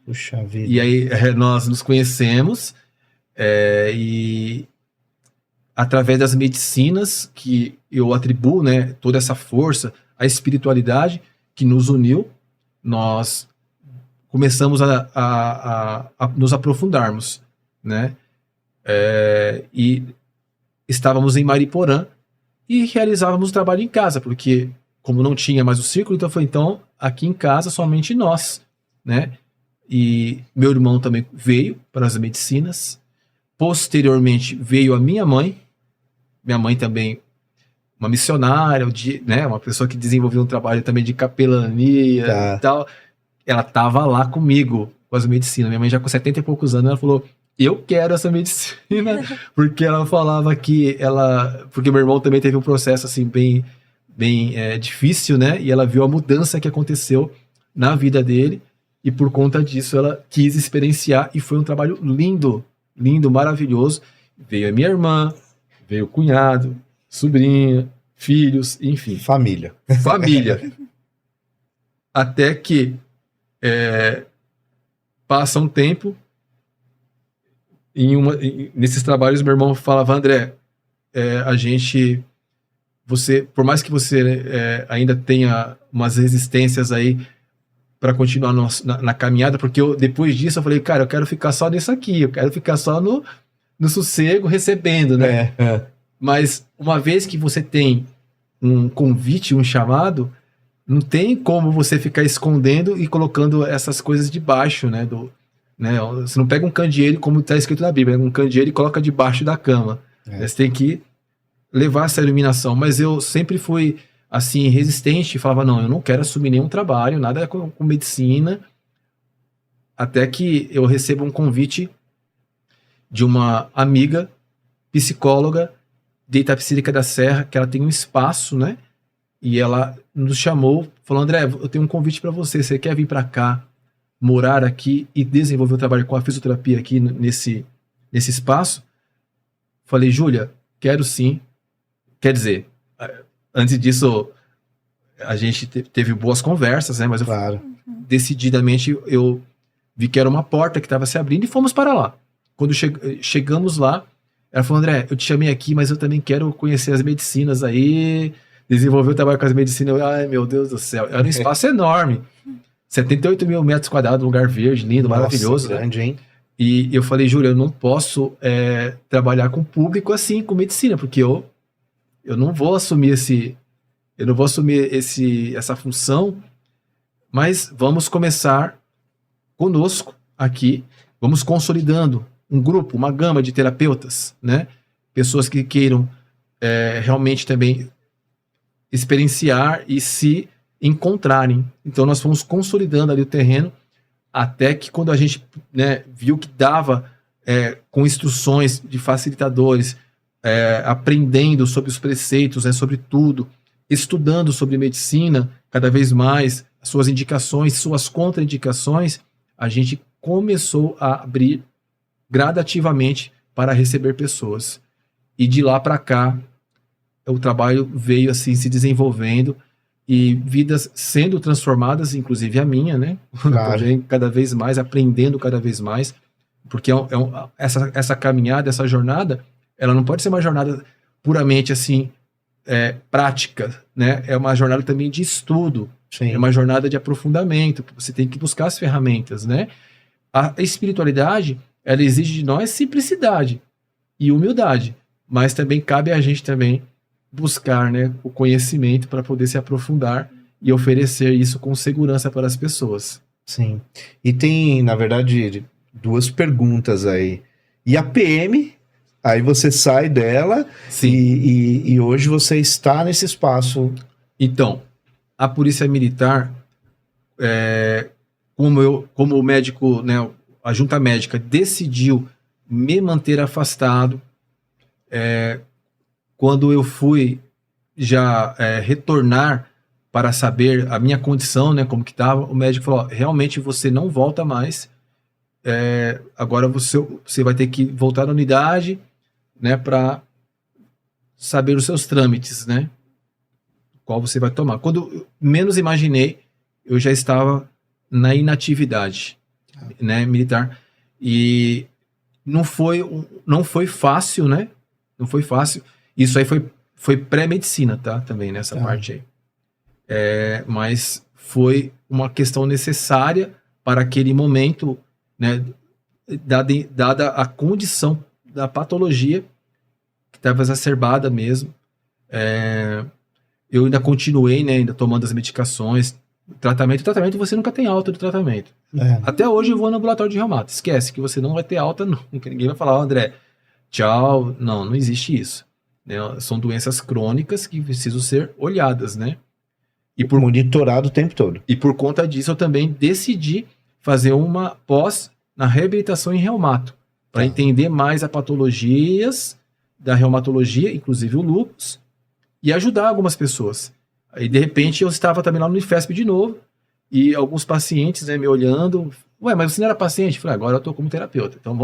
Speaker 1: Puxa vida.
Speaker 3: E aí nós nos conhecemos e através das medicinas que eu atribuo, né, toda essa força, a espiritualidade que nos uniu, nós começamos a nos aprofundarmos, né? E estávamos em Mariporã e realizávamos o trabalho em casa, porque como não tinha mais o círculo, então foi aqui em casa somente nós, né? E meu irmão também veio para as medicinas. Posteriormente veio a minha mãe também, uma missionária, né? Uma pessoa que desenvolveu um trabalho também de capelania e tal. Ela estava lá comigo com as medicinas. Minha mãe já com 70 e poucos anos, ela falou, eu quero essa medicina, porque ela falava porque meu irmão também teve um processo assim bem difícil, né? E ela viu a mudança que aconteceu na vida dele e por conta disso ela quis experienciar e foi um trabalho lindo, lindo, maravilhoso. Veio a minha irmã, veio o cunhado, sobrinha, filhos, enfim.
Speaker 1: Família.
Speaker 3: Até que passa um tempo, nesses trabalhos meu irmão falava, André, por mais que você ainda tenha umas resistências aí para continuar na caminhada, porque depois disso eu falei, cara, eu quero ficar só nisso aqui, eu quero ficar só no sossego recebendo, né? Mas uma vez que você tem um convite, um chamado, não tem como você ficar escondendo e colocando essas coisas debaixo, né? Você não pega um candeeiro, como está escrito na Bíblia, um candeeiro e coloca debaixo da cama. Você tem que levar essa iluminação. Mas eu sempre fui assim, resistente, e falava, não, eu não quero assumir nenhum trabalho, nada com medicina, até que eu recebo um convite de uma amiga psicóloga de Itapecerica da Serra, que ela tem um espaço, né? E ela nos chamou, falou, André, eu tenho um convite para você quer vir para cá, morar aqui e desenvolver o trabalho com a fisioterapia aqui nesse espaço? Falei, Júlia, quero sim. Quer dizer, antes disso, a gente teve boas conversas, né? Mas
Speaker 1: Claro.
Speaker 3: decididamente eu vi que era uma porta que estava se abrindo e fomos para lá. Quando chegamos lá, ela falou, André, eu te chamei aqui, mas eu também quero conhecer as medicinas aí, desenvolver o trabalho com as medicinas. Ai, meu Deus do céu. Era um espaço enorme. 78 mil metros quadrados, lugar verde, lindo,
Speaker 1: Nossa,
Speaker 3: maravilhoso.
Speaker 1: grande, hein?
Speaker 3: E eu falei, Júlia, eu não posso trabalhar com público assim, com medicina, porque eu não vou assumir essa função, mas vamos começar conosco aqui, vamos consolidando um grupo, uma gama de terapeutas, né? Pessoas que queiram realmente também experienciar e se encontrarem. Então nós fomos consolidando ali o terreno, até que quando a gente, né, viu que dava com instruções de facilitadores, aprendendo sobre os preceitos, né, sobre tudo, estudando sobre medicina cada vez mais, suas indicações, suas contraindicações, a gente começou a abrir gradativamente para receber pessoas. E de lá para cá, o trabalho veio assim se desenvolvendo e vidas sendo transformadas, inclusive a minha, né?
Speaker 1: Claro.
Speaker 3: Também cada vez mais, aprendendo cada vez mais, porque essa caminhada, essa jornada, ela não pode ser uma jornada puramente assim, prática, né? É uma jornada também de estudo,
Speaker 1: Sim.
Speaker 3: é uma jornada de aprofundamento, que você tem que buscar as ferramentas, né? A espiritualidade, ela exige de nós simplicidade e humildade, mas também cabe a gente também buscar, né, o conhecimento para poder se aprofundar e oferecer isso com segurança para as pessoas.
Speaker 1: Sim. E tem, na verdade, duas perguntas aí. E a PM, aí você sai dela e hoje você está nesse espaço.
Speaker 3: Então, a Polícia Militar, como o médico, né, a junta médica decidiu me manter afastado, quando eu fui já retornar para saber a minha condição, né, como que estava, o médico falou, realmente você não volta mais, agora você vai ter que voltar à unidade, né, para saber os seus trâmites, né, qual você vai tomar. Quando menos imaginei, eu já estava na inatividade, né, militar, e não foi fácil, né, não foi fácil. Isso aí foi pré-medicina, tá? Também nessa parte aí. Mas foi uma questão necessária para aquele momento, né? Dada a condição da patologia, que estava exacerbada mesmo. Eu ainda continuei, né? Ainda tomando as medicações. Tratamento você nunca tem alta do tratamento. Até hoje eu vou no ambulatório de reumato. Esquece que você não vai ter alta nunca. Ninguém vai falar, André, tchau. Não existe isso. São doenças crônicas que precisam ser olhadas, né? E
Speaker 1: monitorado o tempo todo.
Speaker 3: E por conta disso eu também decidi fazer uma pós na reabilitação em reumato, para entender mais as patologias da reumatologia, inclusive o lúpus, e ajudar algumas pessoas. Aí de repente eu estava também lá no Unifesp de novo, e alguns pacientes, né, me olhando, ué, mas você não era paciente? Eu falei, agora eu estou como terapeuta, então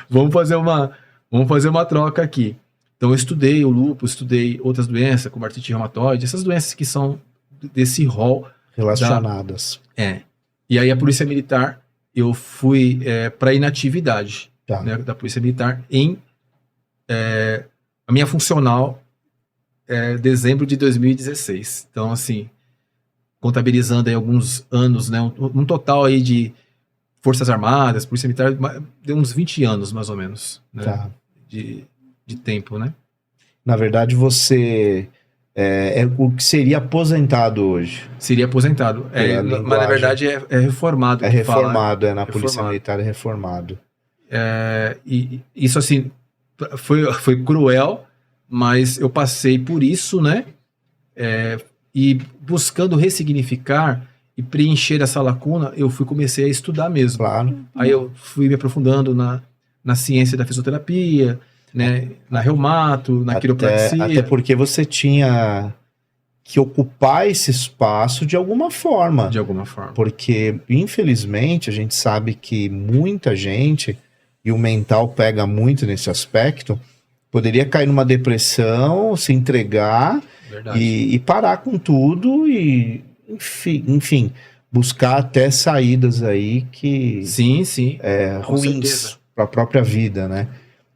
Speaker 3: vamos fazer uma troca aqui. Então eu estudei o lúpus, estudei outras doenças, como artrite reumatoide, essas doenças que são desse rol.
Speaker 1: Relacionadas.
Speaker 3: E aí a Polícia Militar, eu fui para inatividade, né, da Polícia Militar a minha funcional dezembro de 2016. Então, assim, contabilizando aí alguns anos, né, um total aí de Forças Armadas, Polícia Militar, deu uns 20 anos, mais ou menos, né, de tempo, né?
Speaker 1: Na verdade, você o que seria aposentado hoje.
Speaker 3: Seria aposentado. Mas na verdade é reformado.
Speaker 1: É reformado, na Polícia Militar é reformado.
Speaker 3: E isso, assim, foi cruel, mas eu passei por isso, né? E buscando ressignificar e preencher essa lacuna, eu comecei a estudar mesmo.
Speaker 1: Claro.
Speaker 3: Aí eu fui me aprofundando na ciência da fisioterapia, né, na reumato, na quiropraxia.
Speaker 1: Até porque você tinha que ocupar esse espaço de alguma forma.
Speaker 3: De alguma forma.
Speaker 1: Porque, infelizmente, a gente sabe que muita gente, e o mental pega muito nesse aspecto, poderia cair numa depressão, se entregar e parar com tudo e, enfim, buscar até saídas aí que
Speaker 3: sim,
Speaker 1: ruins para a própria vida, né?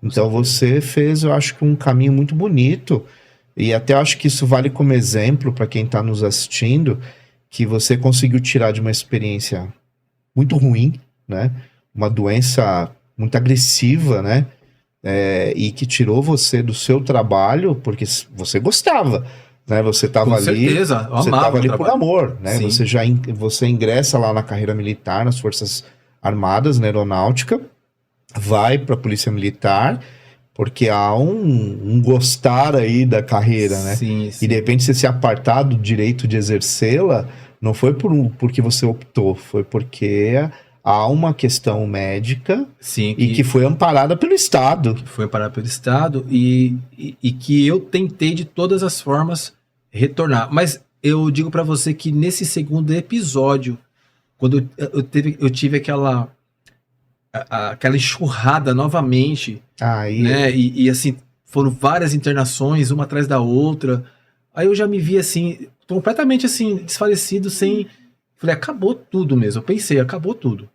Speaker 1: Então você fez, eu acho que um caminho muito bonito, e até acho que isso vale como exemplo para quem está nos assistindo, que você conseguiu tirar de uma experiência muito ruim, né? Uma doença muito agressiva, né? E que tirou você do seu trabalho porque você gostava, né? Você estava ali,
Speaker 3: certeza,
Speaker 1: você estava ali por amor, né?
Speaker 3: Sim.
Speaker 1: Você ingressa lá na carreira militar, nas Forças Armadas, na aeronáutica, vai para a Polícia Militar, porque há um gostar aí da carreira, né?
Speaker 3: Sim.
Speaker 1: E de repente você se apartar do direito de exercê-la, não foi porque você optou, foi porque há uma questão médica que foi amparada pelo Estado.
Speaker 3: Que foi amparada pelo Estado e que eu tentei de todas as formas retornar. Mas eu digo para você que nesse segundo episódio, quando eu tive aquela enxurrada novamente, né? E assim, foram várias internações, uma atrás da outra. Aí eu já me vi assim, completamente assim, desfalecido, sem... Falei, acabou tudo mesmo. Eu pensei, acabou tudo,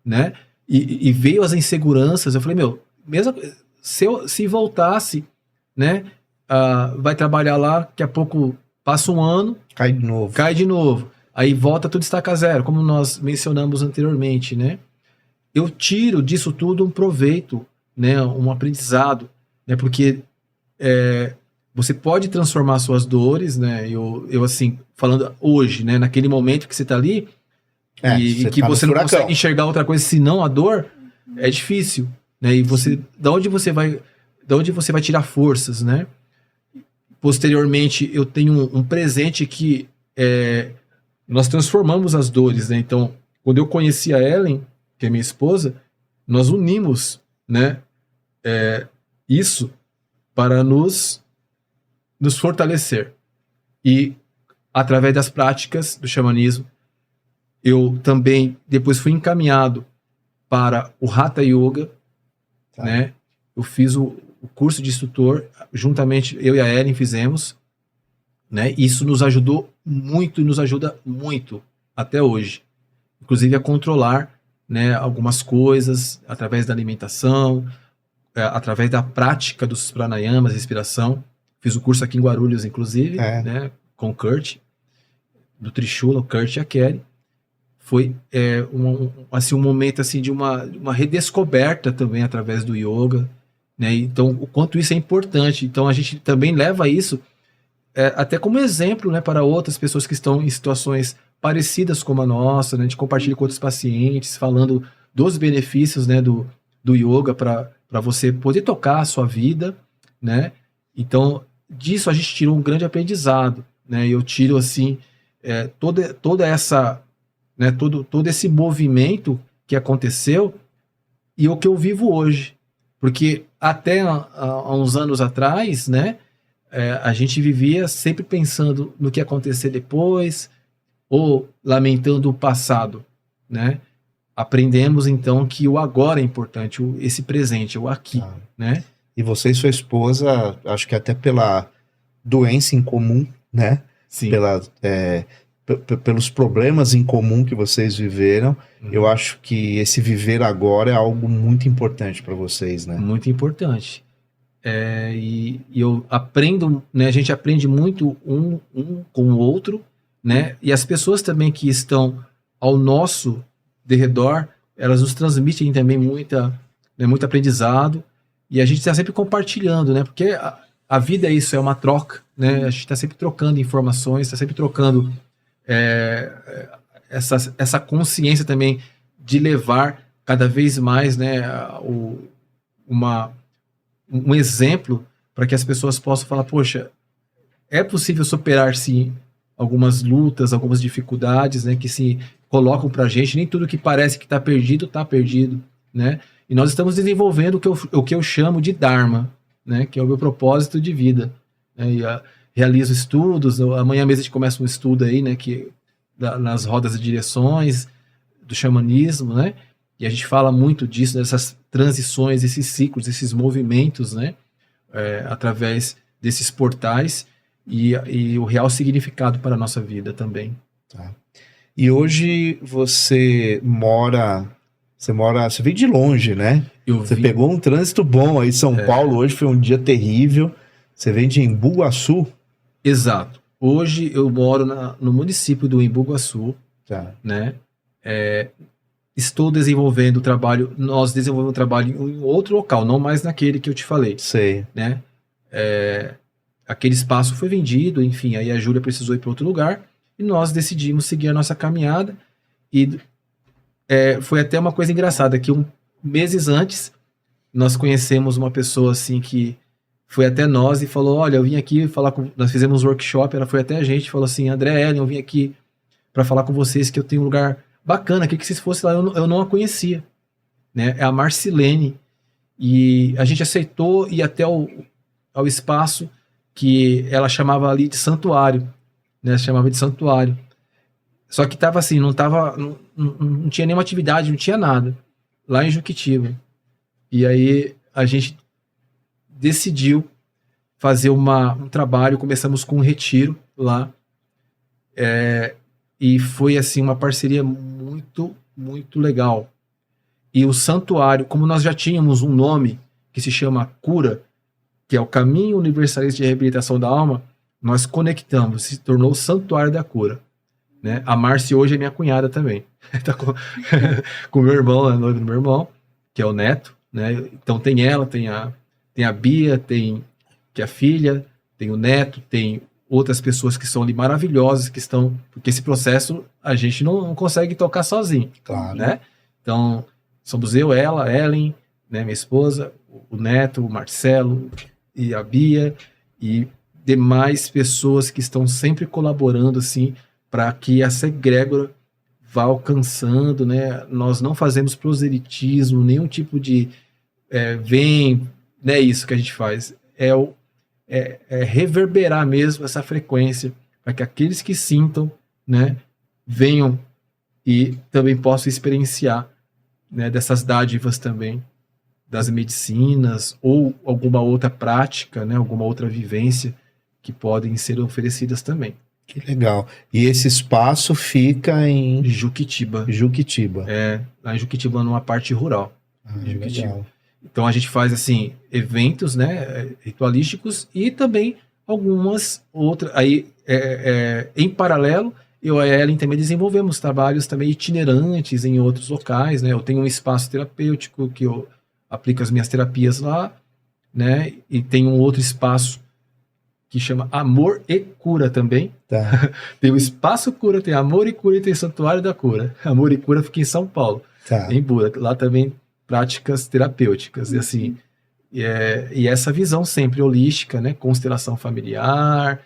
Speaker 3: né? E veio as inseguranças. Eu falei, mesmo se voltasse, né? Vai trabalhar lá, daqui a pouco passa um ano,
Speaker 1: cai de novo.
Speaker 3: Aí volta, tudo estaca zero, como nós mencionamos anteriormente, né? Eu tiro disso tudo um proveito, né? Um aprendizado, né? Porque você pode transformar suas dores, né? Eu assim, falando hoje, né? Naquele momento que você está ali, e que você não consegue enxergar outra coisa senão a dor, é difícil, né? E você, da onde você vai tirar forças, né? Posteriormente, eu tenho um presente que nós transformamos as dores, né? Então, quando eu conheci a Ellen, que é minha esposa, nós unimos, né? Isso para nos fortalecer. E através das práticas do xamanismo, eu também depois fui encaminhado para o Hatha Yoga, né? Eu fiz o curso de instrutor, juntamente eu e a Ellen fizemos, né? Isso nos ajudou muito e nos ajuda muito até hoje, inclusive a controlar, né, algumas coisas através da alimentação, através da prática dos pranayamas, respiração. Fiz o curso aqui em Guarulhos, inclusive, né, com o Kurt, do Trishula, o Kurt e a Kelly. Foi um momento assim, de uma redescoberta também através do yoga, né? Então, o quanto isso é importante. Então, a gente também leva isso até como exemplo, né, para outras pessoas que estão em situações parecidas como a nossa, né? A gente compartilha com outros pacientes, falando dos benefícios, né, do yoga para você poder tocar a sua vida, né? Então, disso a gente tira um grande aprendizado, né? Eu tiro, assim, toda essa... né, todo esse movimento que aconteceu e o que eu vivo hoje. Porque até há uns anos atrás, né, a gente vivia sempre pensando no que ia acontecer depois ou lamentando o passado, né? Aprendemos, então, que o agora é importante, esse presente, o aqui, né?
Speaker 1: E você e sua esposa, acho que até pela doença em comum, né?
Speaker 3: Sim.
Speaker 1: Pelos problemas em comum que vocês viveram, eu acho que esse viver agora é algo muito importante para vocês, né?
Speaker 3: Muito importante. E eu aprendo, né? A gente aprende muito um com o outro, né? E as pessoas também que estão ao nosso derredor, elas nos transmitem também muito aprendizado, e a gente está sempre compartilhando, né? Porque a vida é isso, é uma troca, né? A gente está sempre trocando informações, está sempre trocando essa consciência também de levar cada vez mais, né, um exemplo para que as pessoas possam falar, poxa, é possível superar, sim, algumas lutas, algumas dificuldades, né, que se colocam para a gente. Nem tudo que parece que está perdido, né? E nós estamos desenvolvendo o que eu chamo de Dharma, né, que é o meu propósito de vida. Né, e realizo estudos, amanhã mesmo a gente começa um estudo aí, né, nas rodas de direções do xamanismo, né, e a gente fala muito disso, dessas transições, esses ciclos, esses movimentos, né, através desses portais e o real significado para a nossa vida também.
Speaker 1: Tá. E hoje você vem de longe, né? Você pegou um trânsito bom aí, São Paulo, hoje foi um dia terrível. Você vem de Embu-Guaçu?
Speaker 3: Exato. Hoje eu moro no município do Embu-Guaçu,
Speaker 1: Tá.
Speaker 3: né? Estou desenvolvendo o trabalho, nós desenvolvemos um trabalho em outro local, não mais naquele que eu te falei.
Speaker 1: Sei.
Speaker 3: Né? Aquele espaço foi vendido, enfim, aí a Júlia precisou ir para outro lugar e nós decidimos seguir a nossa caminhada e foi até uma coisa engraçada, que meses antes nós conhecemos uma pessoa assim que foi até nós e falou, olha, eu vim aqui falar nós fizemos um workshop, ela foi até a gente e falou assim, André Ellen, eu vim aqui para falar com vocês que eu tenho um lugar bacana, que vocês fossem lá, eu não a conhecia, né? É a Marcilene, e a gente aceitou ir até ao espaço que ela chamava ali de santuário, né? Chamava de santuário. Só que estava assim, não tinha nenhuma atividade, não tinha nada, lá em Juquitiba. E aí a gente decidiu fazer um trabalho, começamos com um retiro lá, e foi assim uma parceria muito, muito legal. E o santuário, como nós já tínhamos um nome que se chama Cura, que é o Caminho Universalista de Reabilitação da Alma, nós conectamos, se tornou o Santuário da Cura. Né? A Márcia hoje é minha cunhada também. Tá com o meu irmão, a noiva do meu irmão, que é o Neto. Né? Então tem ela, tem a Bia, tem que é a filha, tem o Neto, tem outras pessoas que são ali maravilhosas, que estão... Porque esse processo a gente não consegue tocar sozinho.
Speaker 1: Claro.
Speaker 3: Né? Então, somos eu, ela, Ellen, né, minha esposa, o Neto, o Marcelo e a Bia e demais pessoas que estão sempre colaborando assim para que essa egrégora vá alcançando, né? Nós não fazemos proselitismo, nenhum tipo de não é isso que a gente faz, é reverberar mesmo essa frequência para que aqueles que sintam, né, venham e também possam experienciar, né, dessas dádivas também, das medicinas ou alguma outra prática, né, alguma outra vivência que podem ser oferecidas também.
Speaker 1: Que legal. E esse espaço fica em
Speaker 3: Juquitiba. Lá em Juquitiba, numa parte rural. Juquitiba. Legal. Então a gente faz assim eventos, né, ritualísticos e também algumas outras. Aí em paralelo, eu e a Ellen também desenvolvemos trabalhos também itinerantes em outros locais, né? Eu tenho um espaço terapêutico que eu aplico as minhas terapias lá, né? E tem um outro espaço que chama Amor e Cura também.
Speaker 1: Tá.
Speaker 3: Tem o Espaço Cura, tem Amor e Cura e tem Santuário da Cura. Amor e Cura fica em São Paulo,
Speaker 1: tá.
Speaker 3: Em Bura. Lá também práticas terapêuticas. E assim, e essa visão sempre holística, né? Constelação familiar,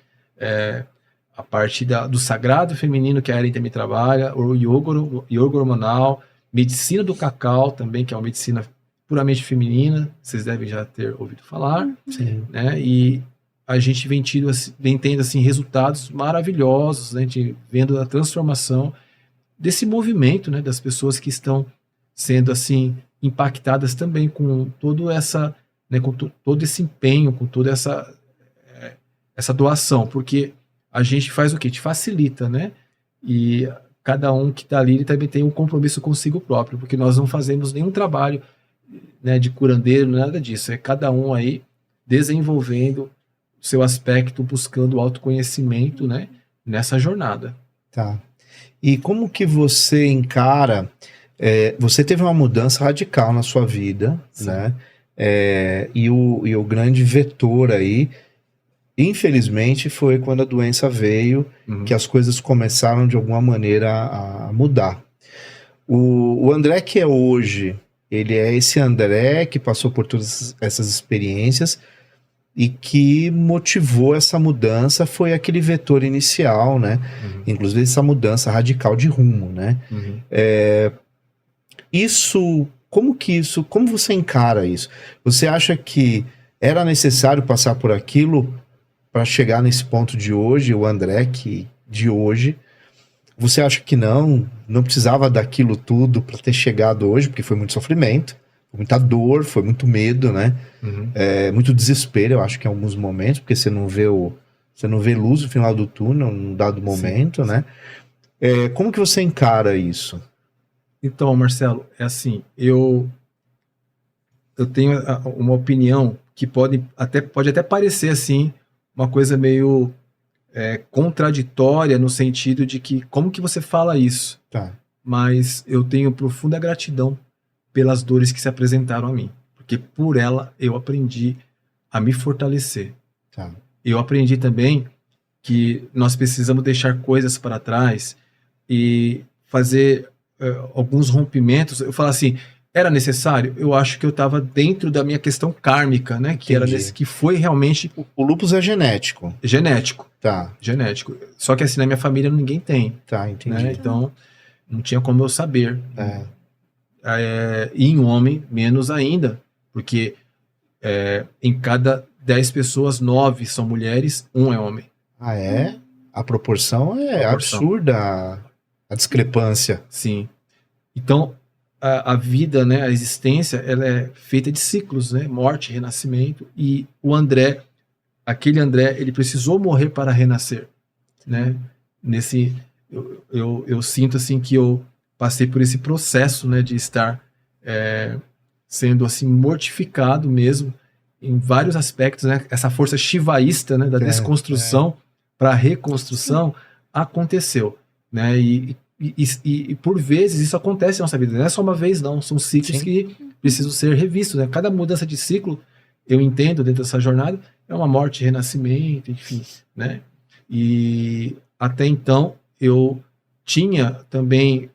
Speaker 3: a parte do sagrado feminino que a Ellen também trabalha, o yoga hormonal, medicina do cacau também, que é uma medicina puramente feminina, vocês devem já ter ouvido falar.
Speaker 1: Sim.
Speaker 3: Né? E a gente vem tendo assim, resultados maravilhosos, né? A gente vendo a transformação desse movimento, né? Das pessoas que estão sendo assim impactadas também com toda essa, né? Com todo esse empenho, com toda essa doação, porque a gente faz o quê? Te facilita, né? E cada um que está ali, ele também tem um compromisso consigo próprio, porque nós não fazemos nenhum trabalho, né, de curandeiro, nada disso. É cada um aí desenvolvendo o seu aspecto, buscando o autoconhecimento, né, nessa jornada.
Speaker 1: Tá. E como que você encara... você teve uma mudança radical na sua vida, sim, né? E o grande vetor aí, infelizmente, foi quando a doença veio, que as coisas começaram de alguma maneira a mudar. O André que é hoje, ele é esse André que passou por todas essas experiências, e que motivou essa mudança foi aquele vetor inicial, né? Inclusive essa mudança radical de rumo, né? Como você encara isso? Você acha que era necessário passar por aquilo para chegar nesse ponto de hoje, o André de hoje? Você acha que não precisava daquilo tudo para ter chegado hoje, porque foi muito sofrimento, muita dor, foi muito medo, né? Muito desespero, eu acho que em alguns momentos, porque você não vê luz no final do túnel num dado momento, né? Como que você encara isso?
Speaker 3: Então, Marcelo, é assim, eu tenho uma opinião que pode até parecer assim, uma coisa meio contraditória no sentido de que, como que você fala isso?
Speaker 1: Tá.
Speaker 3: Mas eu tenho profunda gratidão pelas dores que se apresentaram a mim, porque por ela eu aprendi a me fortalecer.
Speaker 1: Tá.
Speaker 3: Eu aprendi também que nós precisamos deixar coisas para trás e fazer alguns rompimentos. Eu falo assim, era necessário? Eu acho que eu estava dentro da minha questão kármica, né? Que era que foi realmente...
Speaker 1: O lúpus é genético.
Speaker 3: Genético.
Speaker 1: Tá.
Speaker 3: Genético. Só que assim, na minha família ninguém tem.
Speaker 1: Tá, entendi.
Speaker 3: Né? Então, não tinha como eu saber. E em homem, menos ainda. Porque em cada 10 pessoas, 9 são mulheres, 1 é homem.
Speaker 1: Ah, é? A proporção é absurda, a discrepância.
Speaker 3: Sim. Então, a vida, né, a existência, ela é feita de ciclos, né? Morte, renascimento. E o André, aquele André, ele precisou morrer para renascer, né? Eu sinto assim que eu passei por esse processo, né, de estar sendo assim mortificado mesmo em vários aspectos, né? Essa força shivaísta, né, da desconstrução para a reconstrução aconteceu, né? E por vezes isso acontece na nossa vida, não é só uma vez não, são ciclos que precisam ser revistos, né? Cada mudança de ciclo, eu entendo dentro dessa jornada, é uma morte, renascimento, enfim, né? E até então eu tinha também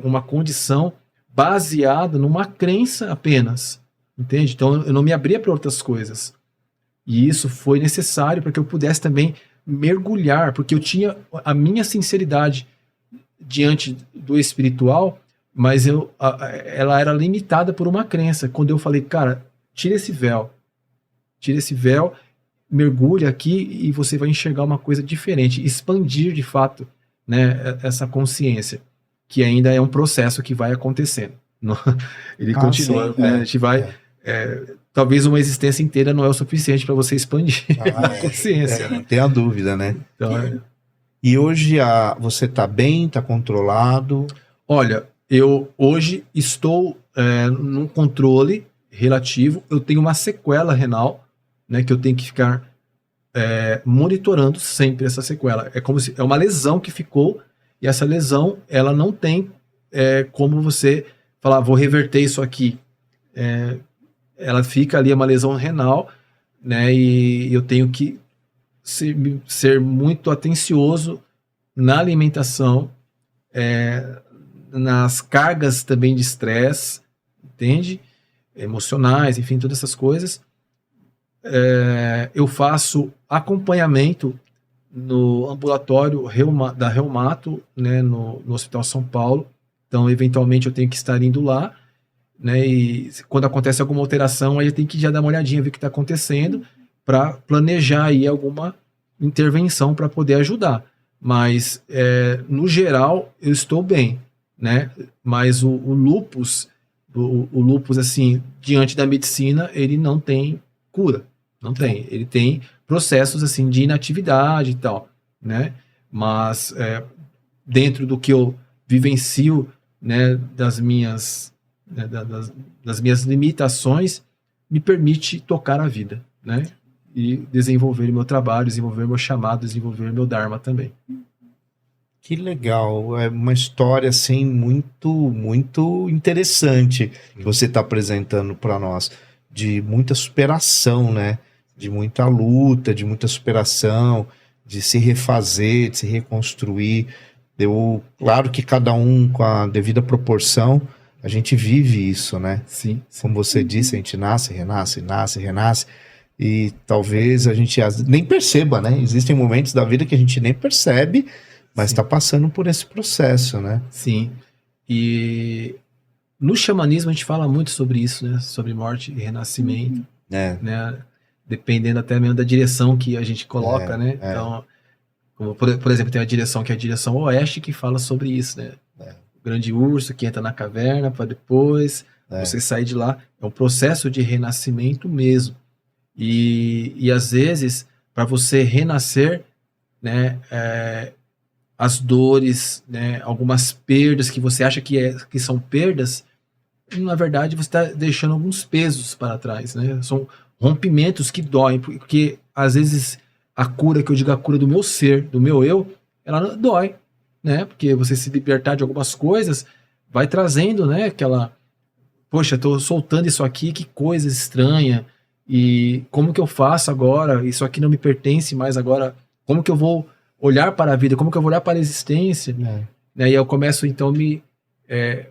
Speaker 3: uma condição baseada numa crença apenas, entende? Então eu não me abria para outras coisas, e isso foi necessário para que eu pudesse também mergulhar, porque eu tinha a minha sinceridade diante do espiritual, mas ela era limitada por uma crença. Quando eu falei, cara, tira esse véu, mergulha aqui e você vai enxergar uma coisa diferente, expandir de fato, né, essa consciência, que ainda é um processo que vai acontecendo. Ele continua, né, a gente vai... talvez uma existência inteira não é o suficiente para você expandir a consciência.
Speaker 1: Não tenha dúvida, né?
Speaker 3: Então,
Speaker 1: E hoje você está bem, está controlado?
Speaker 3: Olha, eu hoje estou num controle relativo. Eu tenho uma sequela renal, né, que eu tenho que ficar monitorando sempre essa sequela. É como se é uma lesão que ficou, e essa lesão ela não tem como você falar, vou reverter isso aqui. Ela fica ali, é uma lesão renal, né, e eu tenho que ser muito atencioso na alimentação, nas cargas também de estresse, entende? Emocionais, enfim, todas essas coisas. Eu faço acompanhamento no ambulatório da Reumato, né, no Hospital São Paulo. Então, eventualmente, eu tenho que estar indo lá, né, e quando acontece alguma alteração, aí eu tenho que já dar uma olhadinha, ver o que está acontecendo, para planejar aí alguma intervenção para poder ajudar. Mas, no geral, eu estou bem, né? Mas o lúpus, assim, diante da medicina, ele não tem cura. Não tem. Ele tem processos, assim, de inatividade e tal, né? Mas, dentro do que eu vivencio, né, das minhas limitações, me permite tocar a vida, né? E desenvolver meu trabalho, desenvolver meu chamado, desenvolver meu Dharma também.
Speaker 1: Que legal, é uma história assim muito, muito interessante que você está apresentando para nós, de muita superação, né? De muita luta, de muita superação, de se refazer, de se reconstruir. Claro que cada um com a devida proporção, a gente vive isso, né?
Speaker 3: Sim.
Speaker 1: Como você disse, a gente nasce, renasce, nasce, renasce. e talvez a gente nem perceba, né? Existem momentos da vida que a gente nem percebe, mas está passando por esse processo, né?
Speaker 3: Sim. E no xamanismo a gente fala muito sobre isso, né? Sobre morte e renascimento, né? Dependendo até mesmo da direção que a gente coloca, né? Então, como por exemplo, tem a direção que é a direção oeste, que fala sobre isso, né? O grande urso que entra na caverna para depois você sair de lá. É um processo de renascimento mesmo. E às vezes, para você renascer, né? As dores, né? Algumas perdas que você acha que são perdas, na verdade você está deixando alguns pesos para trás, né? São rompimentos que doem, porque às vezes a cura, que eu digo a cura do meu ser, do meu eu, ela dói, né? Porque você se libertar de algumas coisas vai trazendo, né? Poxa, estou soltando isso aqui, que coisa estranha, e como que eu faço agora? Isso aqui não me pertence mais agora, como que eu vou olhar para a vida, como que eu vou olhar para a existência? Né? E eu começo então a me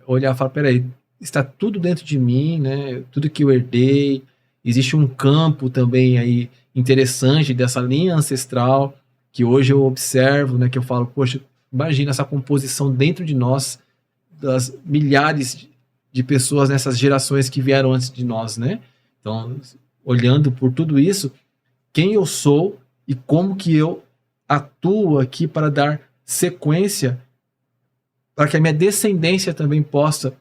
Speaker 3: olhar e falar, peraí, está tudo dentro de mim, né? Tudo que eu herdei, existe um campo também aí interessante dessa linha ancestral, que hoje eu observo, né? Que eu falo, poxa, imagina essa composição dentro de nós, das milhares de pessoas nessas gerações que vieram antes de nós, né? Então, olhando por tudo isso, quem eu sou e como que eu atuo aqui para dar sequência, para que a minha descendência também possa,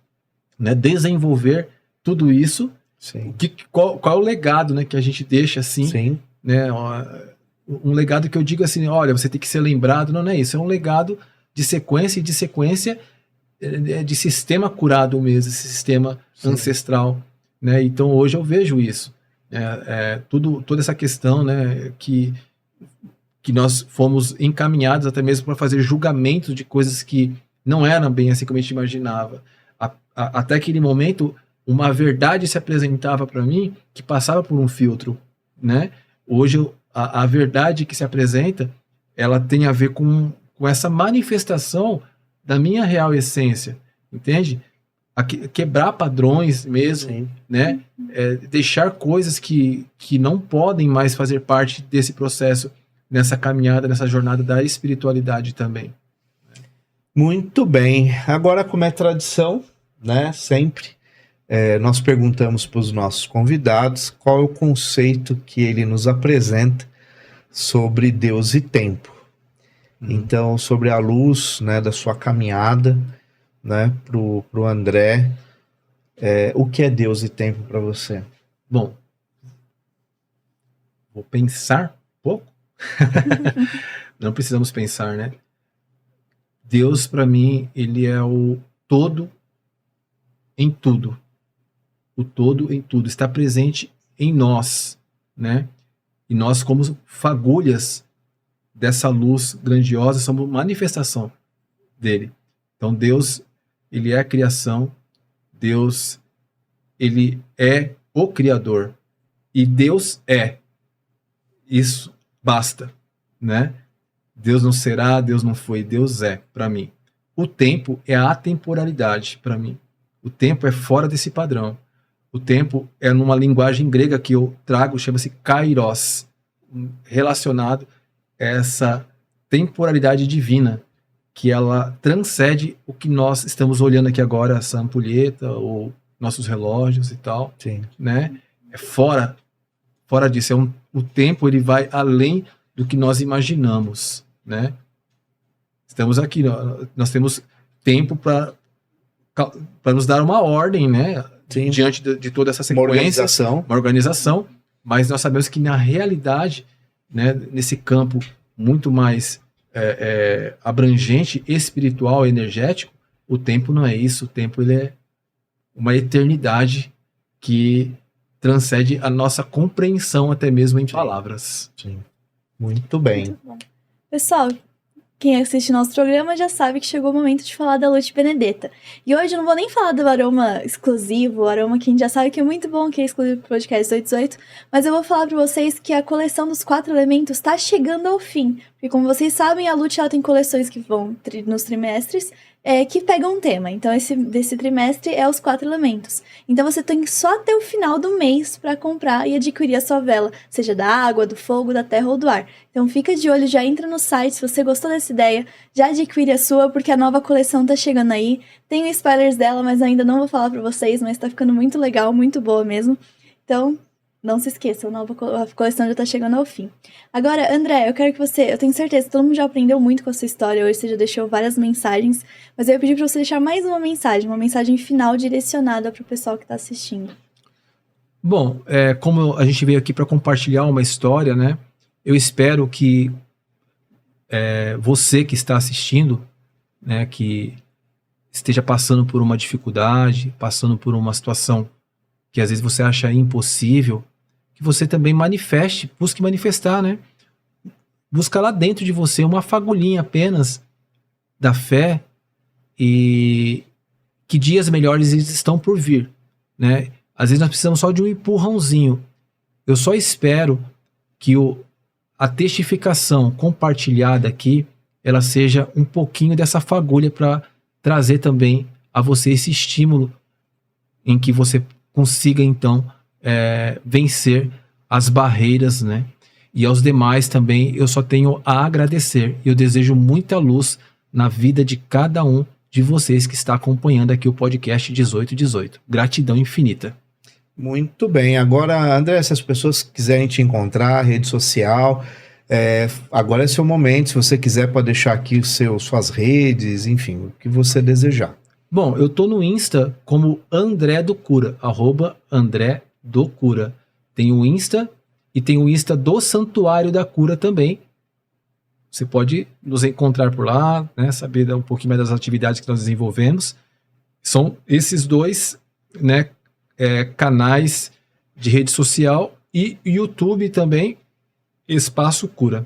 Speaker 3: né, desenvolver tudo isso.
Speaker 1: Sim.
Speaker 3: Qual é o legado, né, que a gente deixa assim?
Speaker 1: Sim.
Speaker 3: Né, um legado que eu digo assim, olha, você tem que ser lembrado, não é isso, é um legado de sequência e de sequência de sistema curado mesmo, esse sistema ancestral, né? Então hoje eu vejo isso, toda essa questão, né, que nós fomos encaminhados até mesmo para fazer julgamentos de coisas que não eram bem assim como a gente imaginava. Até aquele momento, uma verdade se apresentava para mim que passava por um filtro, né? Hoje a verdade que se apresenta, ela tem a ver com essa manifestação da minha real essência, entende? Quebrar padrões mesmo, né? Deixar coisas que não podem mais fazer parte desse processo, nessa caminhada, nessa jornada da espiritualidade também.
Speaker 1: Muito bem. Agora, como é tradição, né? Sempre nós perguntamos para os nossos convidados qual é o conceito que ele nos apresenta sobre Deus e tempo. Então, sobre a luz, né, da sua caminhada, né, pro André, o que é Deus e tempo para você?
Speaker 3: Bom, vou pensar um pouco. Não precisamos pensar, né? Deus, para mim, ele é o todo em tudo. O todo em tudo. Está presente em nós, né? E nós, como fagulhas dessa luz grandiosa, somos manifestação dele. Então Deus, ele é a criação, Deus, ele é o Criador, e Deus é. Isso basta, né? Deus não será, Deus não foi, Deus é, para mim. O tempo é a atemporalidade, para mim. O tempo é fora desse padrão. O tempo é numa linguagem grega que eu trago, chama-se kairos, relacionado essa temporalidade divina, que ela transcende o que nós estamos olhando aqui agora, essa ampulheta, ou nossos relógios e tal, né? É fora disso, o tempo ele vai além do que nós imaginamos, né? Estamos aqui, nós temos tempo para nos dar uma ordem, né? Diante de toda essa sequência, uma organização, mas nós sabemos que na realidade, né, nesse campo muito mais abrangente, espiritual, energético, o tempo não é isso. O tempo ele é uma eternidade que transcende a nossa compreensão até mesmo em palavras.
Speaker 1: Sim. Muito bem.
Speaker 2: Muito bom. Pessoal, quem assiste nosso programa já sabe que chegou o momento de falar da Lute Benedetta. E hoje eu não vou nem falar do aroma exclusivo, o aroma que a gente já sabe que é muito bom, que é exclusivo do podcast 818, mas eu vou falar para vocês que a coleção dos 4 elementos está chegando ao fim. Porque como vocês sabem, a Lute ela tem coleções que vão nos trimestres, que pega um tema. Então, desse trimestre é os 4 elementos. Então, você tem só até o final do mês para comprar e adquirir a sua vela, seja da água, do fogo, da terra ou do ar. Então, fica de olho, já entra no site, se você gostou dessa ideia, já adquire a sua, porque a nova coleção tá chegando aí. Tenho spoilers dela, mas ainda não vou falar para vocês, mas tá ficando muito legal, muito boa mesmo. Então, não se esqueçam, a coleção já tá chegando ao fim. Agora, André, eu quero que eu tenho certeza que todo mundo já aprendeu muito com a sua história hoje, você já deixou várias mensagens, mas eu ia pedir pra você deixar mais uma mensagem final direcionada pro pessoal que tá assistindo.
Speaker 3: Bom, como a gente veio aqui para compartilhar uma história, né? Eu espero que você que está assistindo, né, que esteja passando por uma dificuldade, passando por uma situação que às vezes você acha impossível, que você também busque manifestar, né? Busca lá dentro de você uma fagulhinha apenas da fé e que dias melhores estão por vir, né? Às vezes nós precisamos só de um empurrãozinho. Eu só espero que a testificação compartilhada aqui, ela seja um pouquinho dessa fagulha para trazer também a você esse estímulo em que você consiga então vencer as barreiras, né? E aos demais também eu só tenho a agradecer. Eu desejo muita luz na vida de cada um de vocês que está acompanhando aqui o podcast 1818. Gratidão infinita.
Speaker 1: Muito bem. Agora, André, se as pessoas quiserem te encontrar, rede social, agora é seu momento. Se você quiser, pode deixar aqui suas redes, enfim, o que você desejar.
Speaker 3: Bom, eu tô no Insta como André do Cura, @André do Cura. Tem o Insta e tem o Insta do Santuário da Cura também. Você pode nos encontrar por lá, né, saber um pouquinho mais das atividades que nós desenvolvemos. São esses dois, né, canais de rede social e YouTube também, Espaço Cura.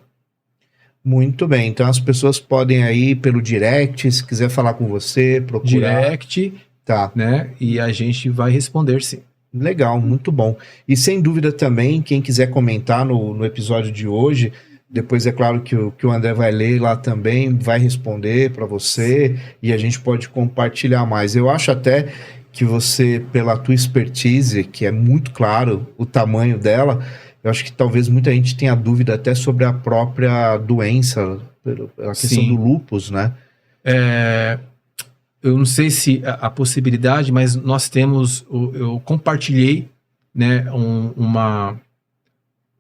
Speaker 1: Muito bem, então as pessoas podem aí pelo direct, se quiser falar com você, procurar.
Speaker 3: Direct,
Speaker 1: tá,
Speaker 3: né? E a gente vai responder, sim.
Speaker 1: Legal, muito bom. E sem dúvida também, quem quiser comentar no episódio de hoje, depois é claro que o André vai ler lá também, vai responder para você e a gente pode compartilhar mais. Eu acho até que você, pela tua expertise, que é muito claro o tamanho dela, eu acho que talvez muita gente tenha dúvida até sobre a própria doença, a questão do lúpus, né?
Speaker 3: Eu não sei se a possibilidade, mas nós temos, eu compartilhei, né,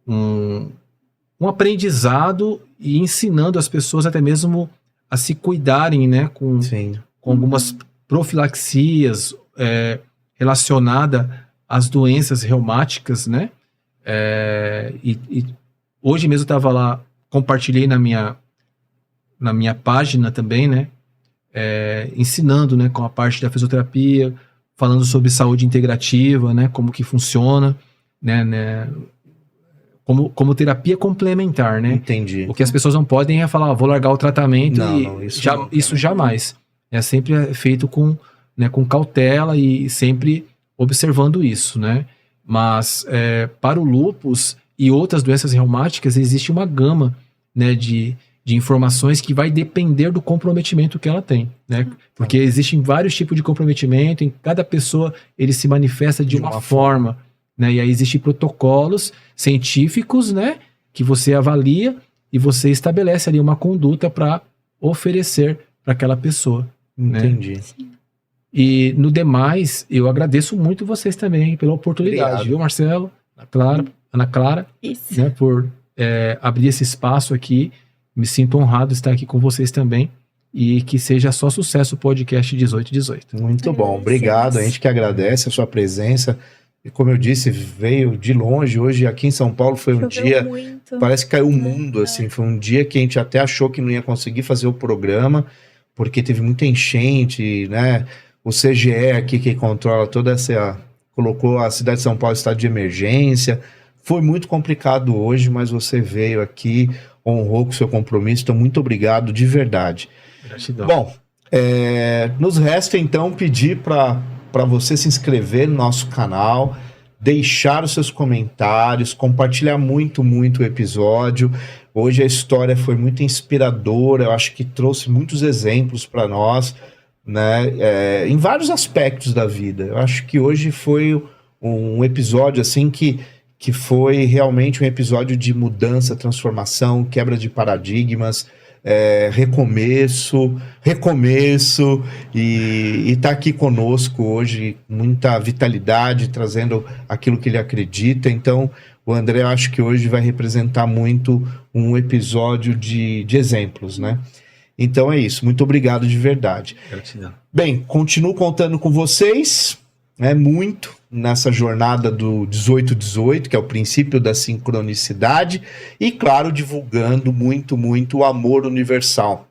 Speaker 3: um aprendizado e ensinando as pessoas até mesmo a se cuidarem, né, com algumas profilaxias relacionadas às doenças reumáticas, né? E hoje mesmo eu estava lá, compartilhei na minha página também, né? Ensinando, né, com a parte da fisioterapia, falando sobre saúde integrativa, né? Como que funciona, né? Como terapia complementar, né?
Speaker 1: Entendi.
Speaker 3: O que as pessoas não podem é falar, vou largar o tratamento isso jamais. É sempre feito com cautela e sempre observando isso, né? Mas para o lúpus e outras doenças reumáticas existe uma gama, né, de informações que vai depender do comprometimento que ela tem, né? Porque existem vários tipos de comprometimento, em cada pessoa ele se manifesta de uma forma, né? E aí existem protocolos científicos, né, que você avalia e você estabelece ali uma conduta para oferecer para aquela pessoa.
Speaker 1: Entendi.
Speaker 3: Né? E no demais, eu agradeço muito vocês também pela oportunidade,
Speaker 1: Obrigado.
Speaker 3: Viu, Marcelo? Ana Clara,
Speaker 2: Isso.
Speaker 3: né, por abrir esse espaço aqui. Me sinto honrado de estar aqui com vocês também e que seja só sucesso o podcast 1818.
Speaker 1: Muito bom, obrigado. A gente que agradece a sua presença. E como eu disse, veio de longe. Hoje aqui em São Paulo foi um dia,
Speaker 2: muito.
Speaker 1: Parece que caiu o mundo, assim. Foi um dia que a gente até achou que não ia conseguir fazer o programa, porque teve muita enchente, né? O CGE aqui que controla toda colocou a cidade de São Paulo em estado de emergência. Foi muito complicado hoje, mas você veio aqui, honrou com o seu compromisso. Então, muito obrigado, de verdade.
Speaker 3: Gratidão.
Speaker 1: Bom, nos resta então pedir para você se inscrever no nosso canal, deixar os seus comentários, compartilhar muito o episódio. Hoje a história foi muito inspiradora, eu acho que trouxe muitos exemplos para nós, né? Em vários aspectos da vida. Eu acho que hoje foi um episódio assim que foi realmente um episódio de mudança, transformação, quebra de paradigmas, recomeço, e tá aqui conosco hoje, muita vitalidade, trazendo aquilo que ele acredita. Então, o André, eu acho que hoje vai representar muito um episódio de exemplos, né? Então é isso, muito obrigado de verdade.
Speaker 3: Gratidão.
Speaker 1: Bem, continuo contando com vocês, muito nessa jornada do 1818, que é o princípio da sincronicidade, e claro, divulgando muito o amor universal.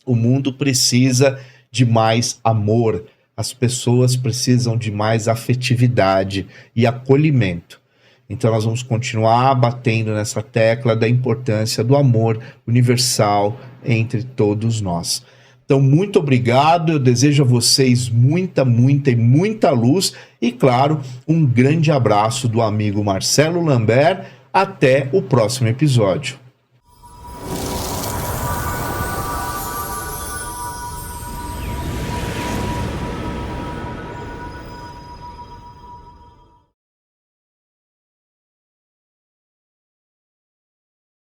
Speaker 1: O mundo precisa de mais amor, as pessoas precisam de mais afetividade e acolhimento. Então nós vamos continuar batendo nessa tecla da importância do amor universal entre todos nós. Então, muito obrigado, eu desejo a vocês muita luz e, claro, um grande abraço do amigo Marcelo Lambert. Até o próximo episódio.